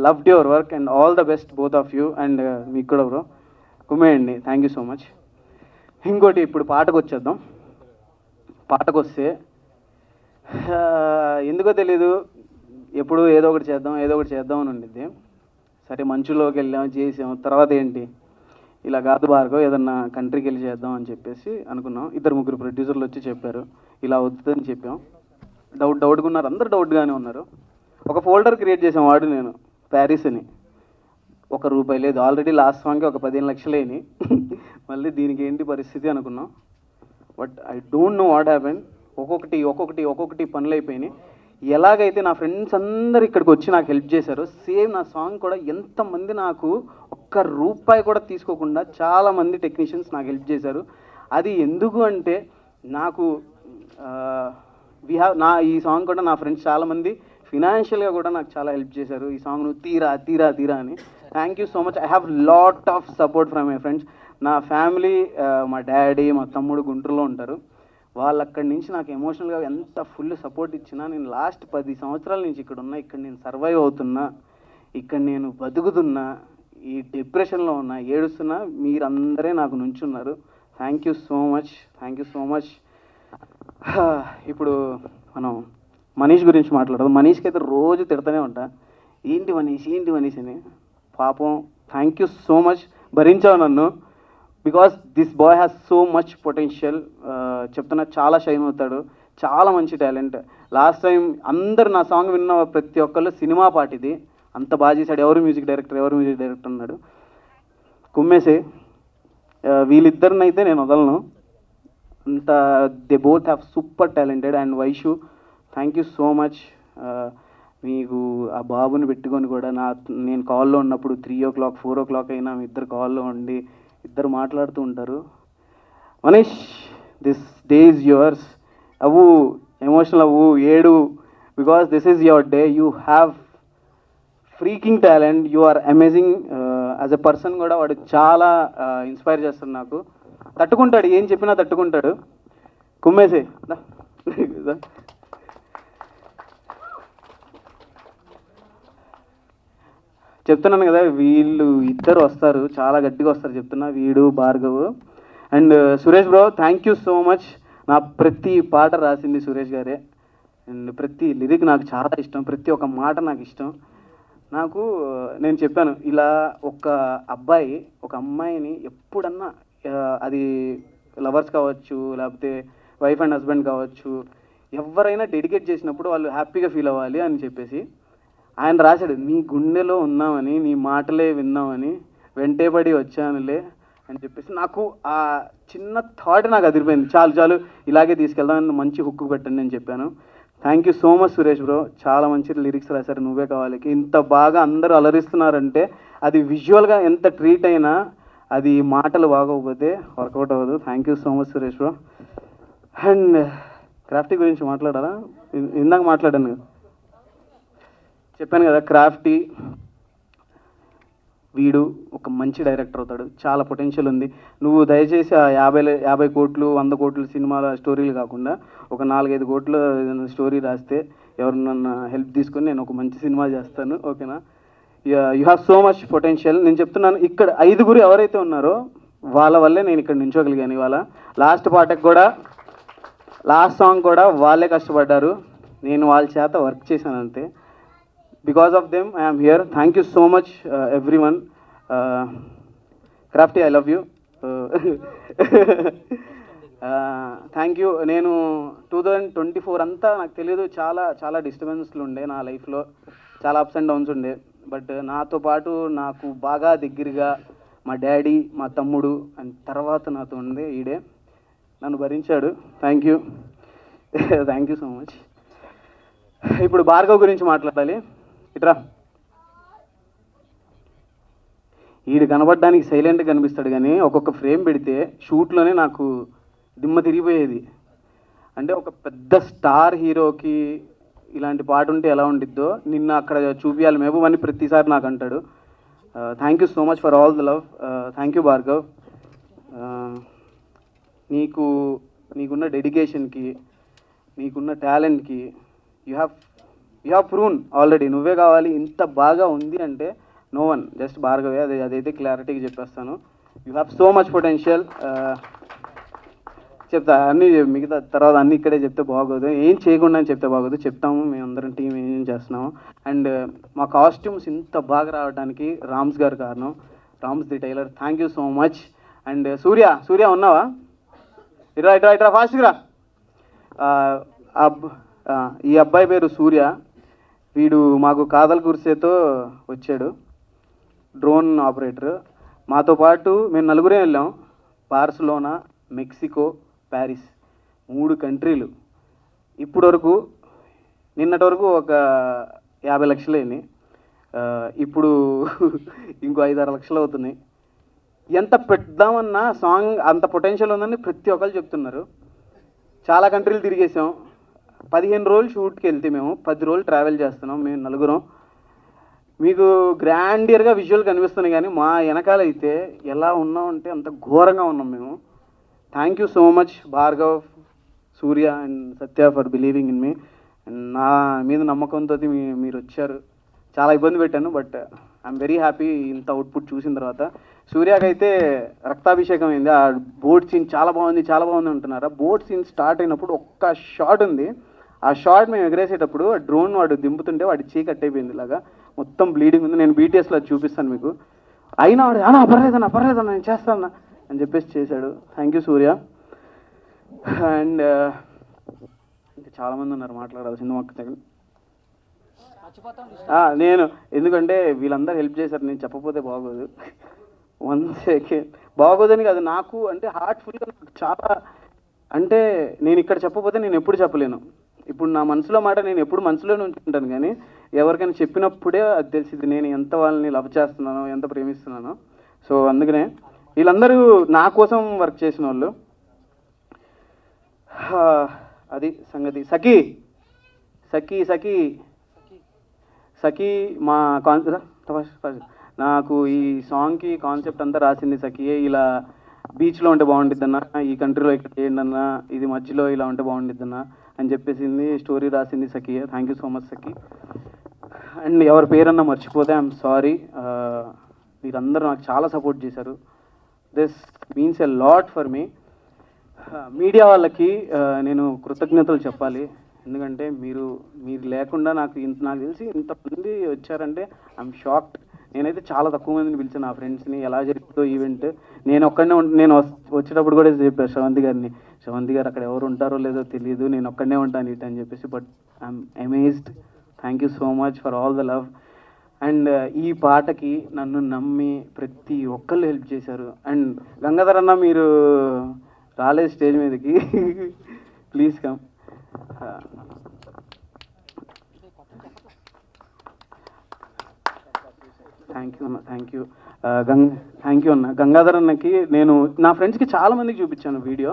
Loved your work and all the best both of you. And మీకు కూడా బ్రో కుమ్మేయండి. Thank you so much. ఇంకోటి, ఇప్పుడు పాటకు వచ్చేద్దాం. పాటకు వస్తే ఎందుకో తెలీదు, ఎప్పుడు ఏదో ఒకటి చేద్దాం అని ఉండిద్ది. సరే మంచులోకి వెళ్ళాం, చేసాం. తర్వాత ఏంటి, ఇలా కాదు భార్గవ్, ఏదన్నా కంట్రీకి వెళ్ళి చేద్దాం అని చెప్పేసి అనుకున్నాం. 2-3 ప్రొడ్యూసర్లు వచ్చి చెప్పారు, ఇలా వద్దని చెప్పాం. డౌట్గా ఉన్నారు, అందరు డౌట్గానే ఉన్నారు. ఒక ఫోల్డర్ క్రియేట్ చేసాం, వాడు నేను, ప్యారిస్ అని. ₹1 లేదు. ఆల్రెడీ లాస్ట్ సాంగ్కి ఒక 15 లక్షలు అయినాయి. మళ్ళీ దీనికి ఏంటి పరిస్థితి అనుకున్నాం. But I don't know what happen. ఒక్కొక్కటి పనులు అయిపోయినాయి. ఎలాగైతే నా ఫ్రెండ్స్ అందరు ఇక్కడికి వచ్చి నాకు హెల్ప్ చేశారు, సేమ్ నా సాంగ్ కూడా ఎంతమంది నాకు ₹1 కూడా తీసుకోకుండా చాలామంది టెక్నీషియన్స్ నాకు హెల్ప్ చేశారు. అది ఎందుకు అంటే, నాకు ఈ సాంగ్ కూడా నా ఫ్రెండ్స్ చాలామంది ఫినాన్షియల్గా కూడా నాకు చాలా హెల్ప్ చేశారు. ఈ సాంగ్ నువ్వు తీరా అని. Thank you so much. I have lot of support from my friends. నా ఫ్యామిలీ, మా డాడీ, మా తమ్ముడు గుంటూరులో ఉంటారు. వాళ్ళు అక్కడి నుంచి నాకు ఎమోషనల్గా ఎంత ఫుల్ సపోర్ట్ ఇచ్చినా, నేను లాస్ట్ 10 సంవత్సరాల నుంచి ఇక్కడ ఉన్నా, ఇక్కడ నేను సర్వైవ్ అవుతున్నా, ఇక్కడ నేను బతుకుతున్నా, ఈ డిప్రెషన్లో ఉన్నా, ఏడుస్తున్నా, మీరందరే నాకు నుంచున్నారు. Thank you so much. ఇప్పుడు మనం మనీష్ గురించి మాట్లాడదాం. మనీష్కి అయితే రోజు తిడతానే ఉంటా, ఏంటి మనీష్ అని. పాపం, థ్యాంక్ యూ సో మచ్, భరించావు నన్ను. Because this boy has so much potential. చెప్తున్నా, చాలా షైన్ అవుతాడు, చాలా మంచి టాలెంట్. లాస్ట్ టైం అందరు నా సాంగ్ విన్న ప్రతి ఒక్కళ్ళు సినిమా పాట ఇది, అంత బాగా చేశాడు. ఎవరు మ్యూజిక్ డైరెక్టర్ అన్నాడు. కుమ్మేసే. వీళ్ళిద్దరినైతే నేను వదలను. అంత they both have super talented. And Vaishu, thank you so much. మీకు ఆ బాబుని పెట్టుకొని కూడా నేను కాల్లో ఉన్నప్పుడు 3 o'clock 4 o'clock అయినా మీ ఇద్దరు కాల్లో ఉండి ఇద్దరు మాట్లాడుతూ ఉంటారు. Manish, this day is yours. అవ్వు, ఎమోషనల్ అవ్వు, ఏడు, because this is your day. You have freaking talent. You are amazing. As a person కూడా వాడు చాలా ఇన్స్పైర్ చేస్తాడు నాకు. తట్టుకుంటాడు, ఏం చెప్పినా తట్టుకుంటాడు. కుమ్మేసే. చెప్తున్నాను కదా, వీళ్ళు ఇద్దరు వస్తారు, చాలా గట్టిగా వస్తారు చెప్తున్నా, వీడు, Bhargav. And Suresh bro, thank you so much. నా ప్రతి పాట రాసింది సురేష్ గారే. అండ్ ప్రతి లిరిక్ నాకు చాలా ఇష్టం, ప్రతి ఒక్క మాట నాకు ఇష్టం. నేను చెప్పాను, ఇలా ఒక అబ్బాయి ఒక అమ్మాయిని ఎప్పుడన్నా, అది లవర్స్ కావచ్చు, లేకపోతే వైఫ్ అండ్ హస్బెండ్ కావచ్చు, ఎవరైనా డెడికేట్ చేసినప్పుడు వాళ్ళు హ్యాపీగా ఫీల్ అవ్వాలి అని చెప్పేసి ఆయన రాశాడు. నీ గుండెలో ఉన్నామని, నీ మాటలే విన్నామని, వెంటేపడి వచ్చానులే అని చెప్పేసి. నాకు ఆ చిన్న థాట్ నాకు అదిరిపోయింది. చాలు ఇలాగే తీసుకెళ్దామని మంచి హుక్కు పెట్టండి నేను చెప్పాను. Thank you so much Suresh bro, చాలా మంచి లిరిక్స్ రాశారు. నువ్వే కావాలి. ఇంత బాగా అందరూ అలరిస్తున్నారంటే అది విజువల్గా ఎంత ట్రీట్ అయినా, అది మాటలు బాగోకపోతే వర్కౌట్ అవ్వదు. Thank you so much Suresh bro. And Crafty గురించి మాట్లాడాలా? ఇందాక మాట్లాడాను, చెప్పాను కదా. క్రాఫ్టీ వీడు ఒక మంచి డైరెక్టర్ అవుతాడు, చాలా పొటెన్షియల్ ఉంది. నువ్వు దయచేసి ఆ 50 కోట్లు 100 కోట్ల సినిమాల స్టోరీలు కాకుండా ఒక 4-5 కోట్ల స్టోరీ రాస్తే ఎవరినన్నా హెల్ప్ తీసుకొని నేను ఒక మంచి సినిమా చేస్తాను, ఓకేనా? You have so much potential. నేను చెప్తున్నాను, ఇక్కడ 5 ఎవరైతే ఉన్నారో వాళ్ళ వల్లే నేను ఇక్కడ నించోగలిగాను ఇవాళ. లాస్ట్ పాటకు కూడా, లాస్ట్ సాంగ్ కూడా వాళ్ళే కష్టపడ్డారు, నేను వాళ్ళ చేత వర్క్ చేశాను అంతే. Because of them I'm here. Thank you so much every one. Crafty, I love you. Thank you. నేను 2024 అంతా నాకు తెలియదు, చాలా చాలా డిస్టర్బెన్స్లు ఉండే నా లైఫ్లో, చాలా అప్స్ అండ్ డౌన్స్ ఉండే. బట్ నాతో పాటు నాకు బాగా దగ్గరగా మా డాడీ, మా తమ్ముడు అండ్ తర్వాత నాతో ఉండే ఈడే నన్ను భరించాడు. Thank you, thank you so much. ఇప్పుడు భార్గవ్ గురించి మాట్లాడాలి. ఇట్రా. ఈడు కనబడడానికి సైలెంట్గా కనిపిస్తాడు కానీ ఒక్కొక్క ఫ్రేమ్ పెడితే షూట్లోనే నాకు దిమ్మ తిరిగిపోయేది. అంటే ఒక పెద్ద స్టార్ హీరోకి ఇలాంటి పాట ఉంటే ఎలా ఉండిద్దో నిన్న అక్కడ చూపించాలి మహబూబ్ అని ప్రతిసారి నాకు అంటాడు. Thank you so much for all the love. Thank you Bhargav. నీకున్న డెడికేషన్కి, నీకున్న టాలెంట్కి యూ హ్యావ్ ప్రూన్ ఆల్రెడీ. నువ్వే కావాలి. ఇంత బాగా ఉంది అంటే నో వన్, జస్ట్ భార్గవే. అదైతే క్లారిటీగా చెప్పేస్తాను. You have so much potential. చెప్తా అన్నీ, మిగతా తర్వాత అన్నీ ఇక్కడే చెప్తే బాగోదు, ఏం చేయకుండా అని చెప్తే బాగోదు. చెప్తాము, మేమందరం టీం ఏం చేస్తున్నాము. అండ్ మా కాస్ట్యూమ్స్ ఇంత బాగా రావడానికి రామ్స్ గారు కారణం, Rams the tailor. Thank you so much. And Surya ఉన్నావా? ఇట్రా ఫాస్ట్గా. ఈ అబ్బాయి పేరు సూర్య. వీడు మాకు కాదల్ గుర్సేతో వచ్చాడు, డ్రోన్ ఆపరేటర్. మాతో పాటు మేము 4 వెళ్ళాం. Barcelona, Mexico, Paris, 3 కంట్రీలు. ఇప్పటి వరకు, నిన్నటి వరకు ఒక 50 లక్షలు అయినాయి. ఇప్పుడు ఇంకో 5-6 లక్షలు అవుతున్నాయి. ఎంత పెడదామన్నా సాంగ్ అంత పొటెన్షియల్ ఉందని ప్రతి ఒక్కరు చెప్తున్నారు. చాలా కంట్రీలు తిరిగేసాం. 15 రోజులు షూట్కి వెళ్తే మేము 10 రోజులు ట్రావెల్ చేస్తున్నాం మేము 4. మీకు గ్రాండియర్గా విజువల్ కనిపిస్తున్నాయి కానీ మా వెనకాల అయితే ఎలా ఉన్నాం అంటే అంత ఘోరంగా ఉన్నాం మేము. Thank you so much Bhargav, Surya and Satya for believing in me. And నా మీద నమ్మకంతో మీరు వచ్చారు. చాలా ఇబ్బంది పెట్టాను, బట్ ఐఎమ్ వెరీ హ్యాపీ ఇంత అవుట్పుట్ చూసిన తర్వాత. సూర్యకైతే రక్తాభిషేకం అయింది. ఆ బోట్ సీన్ చాలా బాగుంది అంటున్నారు. ఆ బోట్ సీన్ స్టార్ట్ అయినప్పుడు ఒక్క షాట్ ఉంది. ఆ షాట్ మేము ఎగరేసేటప్పుడు ఆ డ్రోన్ వాడు దింపుతుంటే వాడి చీ కట్ అయిపోయింది, ఇలాగా మొత్తం బ్లీడింగ్ ఉంది. నేను బీటీఎస్లో చూపిస్తాను మీకు. అయినా వాడు పర్లేదన్నా నేను చేస్తాను అని చెప్పేసి చేశాడు. Thank you Surya. అండ్ ఇంకా చాలామంది ఉన్నారు మాట్లాడాల్సింది. మాకు నేను ఎందుకంటే వీళ్ళందరూ హెల్ప్ చేశారు, నేను చెప్పకపోతే బాగోదు. 1 సెకండ్, బాగోదని కాదు, నాకు అంటే హార్ట్ఫుల్గా చాలా, అంటే నేను ఇక్కడ చెప్పకపోతే నేను ఎప్పుడు చెప్పలేను. ఇప్పుడు నా మనసులో మాట నేను ఎప్పుడు మనసులోనే ఉంచుకుంటాను, కానీ ఎవరికైనా చెప్పినప్పుడే అది తెలిసింది నేను ఎంత వాళ్ళని లవ్ చేస్తున్నానో, ఎంత ప్రేమిస్తున్నానో. సో అందుకనే వీళ్ళందరూ నా కోసం వర్క్ చేసిన వాళ్ళు. అది సంగతి. సఖీ మా నాకు ఈ సాంగ్కి కాన్సెప్ట్ అంతా రాసింది సఖియే. ఇలా బీచ్లో ఉంటే బాగుండిద్దన్నా, ఈ కంట్రీలో ఇక్కడ చేయండి అన్నా, ఇది మధ్యలో ఇలా ఉంటే బాగుండిద్దన్నా అని చెప్పేసింది. స్టోరీ రాసింది సఖియే. Thank you so much Sakhi. And ఎవరి పేరన్నా మర్చిపోతే ఐఎమ్ సారీ. మీరందరూ నాకు చాలా సపోర్ట్ చేశారు. This means a lot for me. Media వాళ్ళకి నేను కృతజ్ఞతలు చెప్పాలి. ఎందుకంటే మీరు లేకుండా నాకు తెలిసి ఇంతమంది వచ్చారంటే ఐఎమ్ షాక్డ్. నేనైతే చాలా తక్కువ మందిని పిలిచాను, నా ఫ్రెండ్స్ని. ఎలా జరుగుతుందో ఈవెంట్ నేను ఒక్కడనే నేను వచ్చేటప్పుడు కూడా చెప్పాను శ్రవంతి గారు అక్కడ ఎవరు ఉంటారో లేదో తెలియదు, నేను ఒక్కడనే ఉంటాను ఇటు అని చెప్పేసి. But I'm amazed. Thank you so much for all the love. And ఈ పాటకి నన్ను నమ్మి ప్రతి ఒక్కళ్ళు హెల్ప్ చేశారు. అండ్ గంగాధర్ అన్న మీరు రాలేదు స్టేజ్ మీదకి, ప్లీజ్ కమ్. థ్యాంక్ యూ అన్న. గంగాధర్ అన్నకి నేను నా ఫ్రెండ్స్కి చాలా మందికి చూపించాను వీడియో.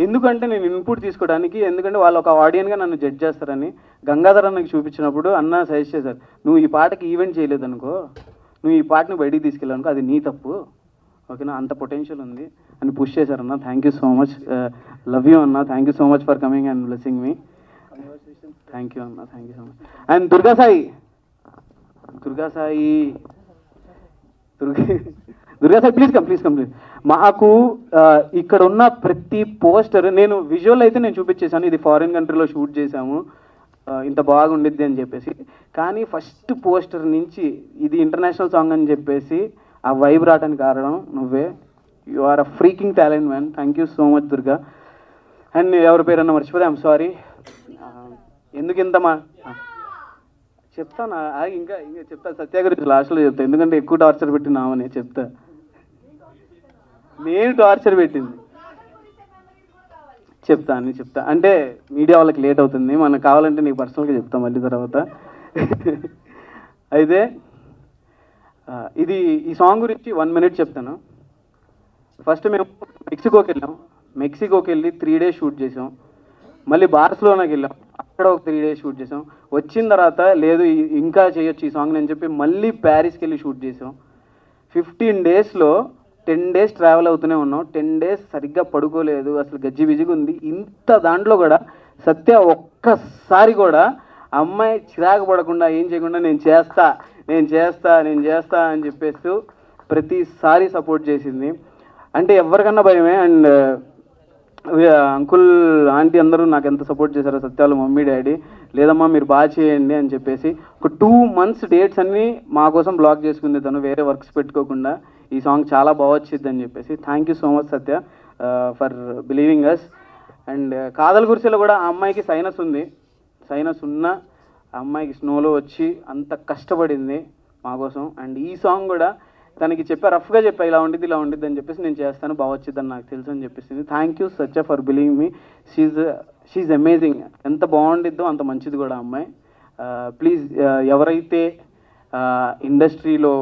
ఎందుకంటే నేను ఇన్పుట్ తీసుకోవడానికి, ఎందుకంటే వాళ్ళు ఒక ఆడియన్గా నన్ను జడ్జ్ చేస్తారని. గంగాధర్ అన్నకి చూపించినప్పుడు అన్న సజెస్ట్ చేశారు, నువ్వు ఈ పాటకి ఈవెంట్ చేయలేదనుకో నువ్వు ఈ పాటని బయటికి తీసుకెళ్ళానుకో అది నీ తప్పు, ఓకేనా, అంత పొటెన్షియల్ ఉంది అని పుష్ చేశారన్న. Thank you so much, love you అన్న, thank you so much for coming and blessing me. Thank you అన్న, thank you so much. And Durga Sai please come please. మాకు ఇక్కడ ఉన్న ప్రతి పోస్టర్, నేను విజువల్ అయితే నేను చూపించేశాను, ఇది ఫారిన్ కంట్రీలో షూట్ చేశాము, ఇంత బాగుండిద్ది అని చెప్పేసి. కానీ ఫస్ట్ పోస్టర్ నుంచి ఇది ఇంటర్నేషనల్ సాంగ్ అని చెప్పేసి ఆ వైబ్ రావడానికి కారణం నువ్వే. You are a freaking talent man. Thank you so much Durga. And ఎవరి పేరన్నా మర్చిపోతే ఐఎమ్ సారీ. ఎందుకు ఇంత చెప్తానా, ఇంకా చెప్తా, సత్య గురించి లాస్ట్లో చెప్తా, ఎందుకంటే ఎక్కువ టార్చర్ పెట్టినామని చెప్తా. నేను టార్చర్ పెట్టింది చెప్తా అంటే మీడియా వాళ్ళకి లేట్ అవుతుంది, మనకు కావాలంటే నీకు పర్సనల్గా చెప్తాం మళ్ళీ తర్వాత. అయితే ఈ సాంగ్ గురించి 1 minute చెప్తాను. ఫస్ట్ మేము మెక్సికోకి వెళ్ళి 3 days షూట్ చేసాం. మళ్ళీ బార్సిలోనాకి వెళ్ళాం, అక్కడ ఒక 3 days షూట్ చేసాం. వచ్చిన తర్వాత లేదు ఇంకా చేయొచ్చు ఈ సాంగ్ అని చెప్పి మళ్ళీ ప్యారిస్కి వెళ్ళి షూట్ చేసాం. 15 daysలో 10 days ట్రావెల్ అవుతూనే ఉన్నాం. 10 days సరిగ్గా పడుకోలేదు, అసలు గజ్జి బిజిగా ఉంది. ఇంత దాంట్లో కూడా సత్య ఒక్కసారి కూడా అమ్మాయి చిరాకు పడకుండా ఏం చేయకుండా నేను చేస్తా అని చెప్పేస్తూ ప్రతిసారి సపోర్ట్ చేసింది. అంటే ఎవరికన్నా భయమే. అండ్ అంకుల్ ఆంటీ అందరూ నాకు ఎంత సపోర్ట్ చేశారో, సత్యాలు మమ్మీ డాడీ, లేదమ్మా మీరు బాగా చేయండి అని చెప్పేసి ఒక 2 months డేట్స్ అన్నీ మా కోసం బ్లాక్ చేసుకుంది తను, వేరే వర్క్స్ పెట్టుకోకుండా. ఈ సాంగ్ చాలా బాగా వచ్చింది అని చెప్పేసి. Thank you so much Satya for believing us. And కాదల్ గురిసెలో కూడా ఆ అమ్మాయికి సైనస్ ఉంది. సైనస్ ఉన్న అమ్మాయికి స్నోలో వచ్చి అంత కష్టపడింది మా కోసం. అండ్ ఈ సాంగ్ కూడా తనకి రఫ్గా చెప్పా ఇలా ఉండిద్ది అని చెప్పేసి, నేను చేస్తాను బాగా వచ్చిద్దని నాకు తెలుసు అని చెప్పేసింది. Thank you Satya for believing me. She's amazing. ఎంత బాగుండిద్దో అంత మంచిది కూడా అమ్మాయి. ప్లీజ్ ఎవరైతే ఇండస్ట్రీలో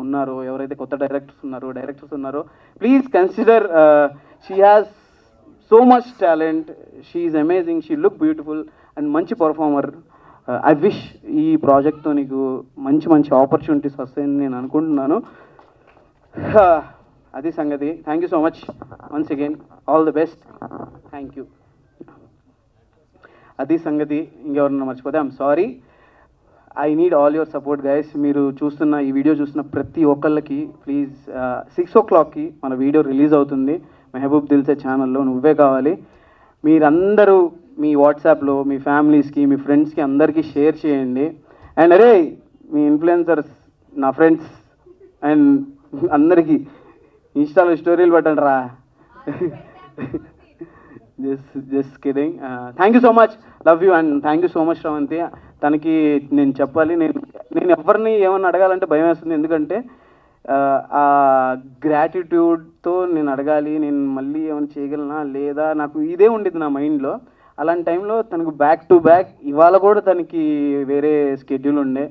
ఉన్నారో, ఎవరైతే కొత్త డైరెక్టర్స్ ఉన్నారో please consider, she has so much talent, she's amazing, she look beautiful and మంచి పర్ఫార్మర్. ఐ విష్ ఈ ప్రాజెక్ట్తో నీకు మంచి ఆపర్చునిటీస్ వస్తాయని నేను అనుకుంటున్నాను. అది సంగతి. Thank you so much once again, all the best. Thank you. అది సంగతి. ఇంకెవరన్నా మర్చిపోతే I'm sorry. I need all your support guys. మీరు ఈ వీడియో చూస్తున్న ప్రతి ఒక్కళ్ళకి ప్లీజ్ 6 o'clockకి మన వీడియో రిలీజ్ అవుతుంది మెహబూబ్ దిల్సే ఛానల్లో. నువ్వే కావాలి. మీరందరూ మీ వాట్సాప్లో మీ ఫ్యామిలీస్కి మీ ఫ్రెండ్స్కి అందరికీ షేర్ చేయండి. అండ్ అరే మీ ఇన్ఫ్లుయెన్సర్స్ నా ఫ్రెండ్స్ అండ్ అందరికీ ఇన్స్టాలో స్టోరీలు పెట్టండి రా. Just kidding. Thank you so much, love you. And thank you so much Sravanthi. తనకి నేను చెప్పాలి, నేను ఎవరిని ఏమన్నా అడగాలంటే భయం వేస్తుంది. ఎందుకంటే ఆ గ్రాటిట్యూడ్తో నేను అడగాలి, నేను మళ్ళీ ఏమైనా చేయగలనా లేదా, నాకు ఇదే ఉండిద్ది నా మైండ్లో. అలాంటి టైంలో తనకు బ్యాక్ టు బ్యాక్ ఇవాళ కూడా తనకి వేరే స్కెడ్యూల్ ఉండే,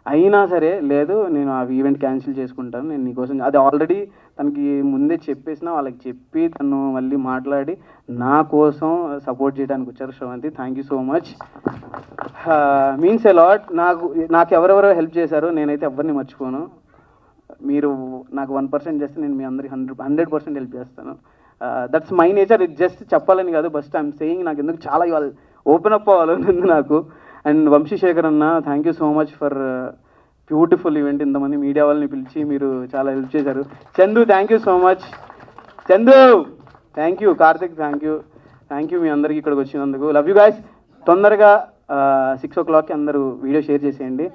అయినా సరే లేదు నేను ఆ ఈవెంట్ క్యాన్సిల్ చేసుకుంటాను, నేను నీకోసం. అది ఆల్రెడీ తనకి ముందే చెప్పేసిన, వాళ్ళకి చెప్పి తను మళ్ళీ మాట్లాడి నా కోసం సపోర్ట్ చేయడానికి వచ్చారు Sravanthi. Thank you so much, means a lot. నాకు ఎవరెవరో హెల్ప్ చేశారో నేనైతే ఎవరిని మర్చిపోను. మీరు నాకు 1% చేస్తే నేను మీ అందరికి 100% హెల్ప్ చేస్తాను. That's my nature. ఇది జస్ట్ చెప్పాలని కాదు, బస్ట్ ఐఎమ్ సేయింగ్. నాకు ఎందుకు చాలా ఇవాళ ఓపెన్ అప్ అవ్వాలని నాకు. అండ్ వంశీశేఖర్ అన్న, thank you so much for beautiful event. ఇంతమంది మీడియా వాళ్ళని పిలిచి మీరు చాలా హెల్ప్ చేశారు. Chandu thank you so much. Chandu thank you. Karthik thank you మీ అందరికీ ఇక్కడికి వచ్చినందుకు. Love you guys. తొందరగా 6 o'clockకి అందరూ వీడియో షేర్ చేసేయండి.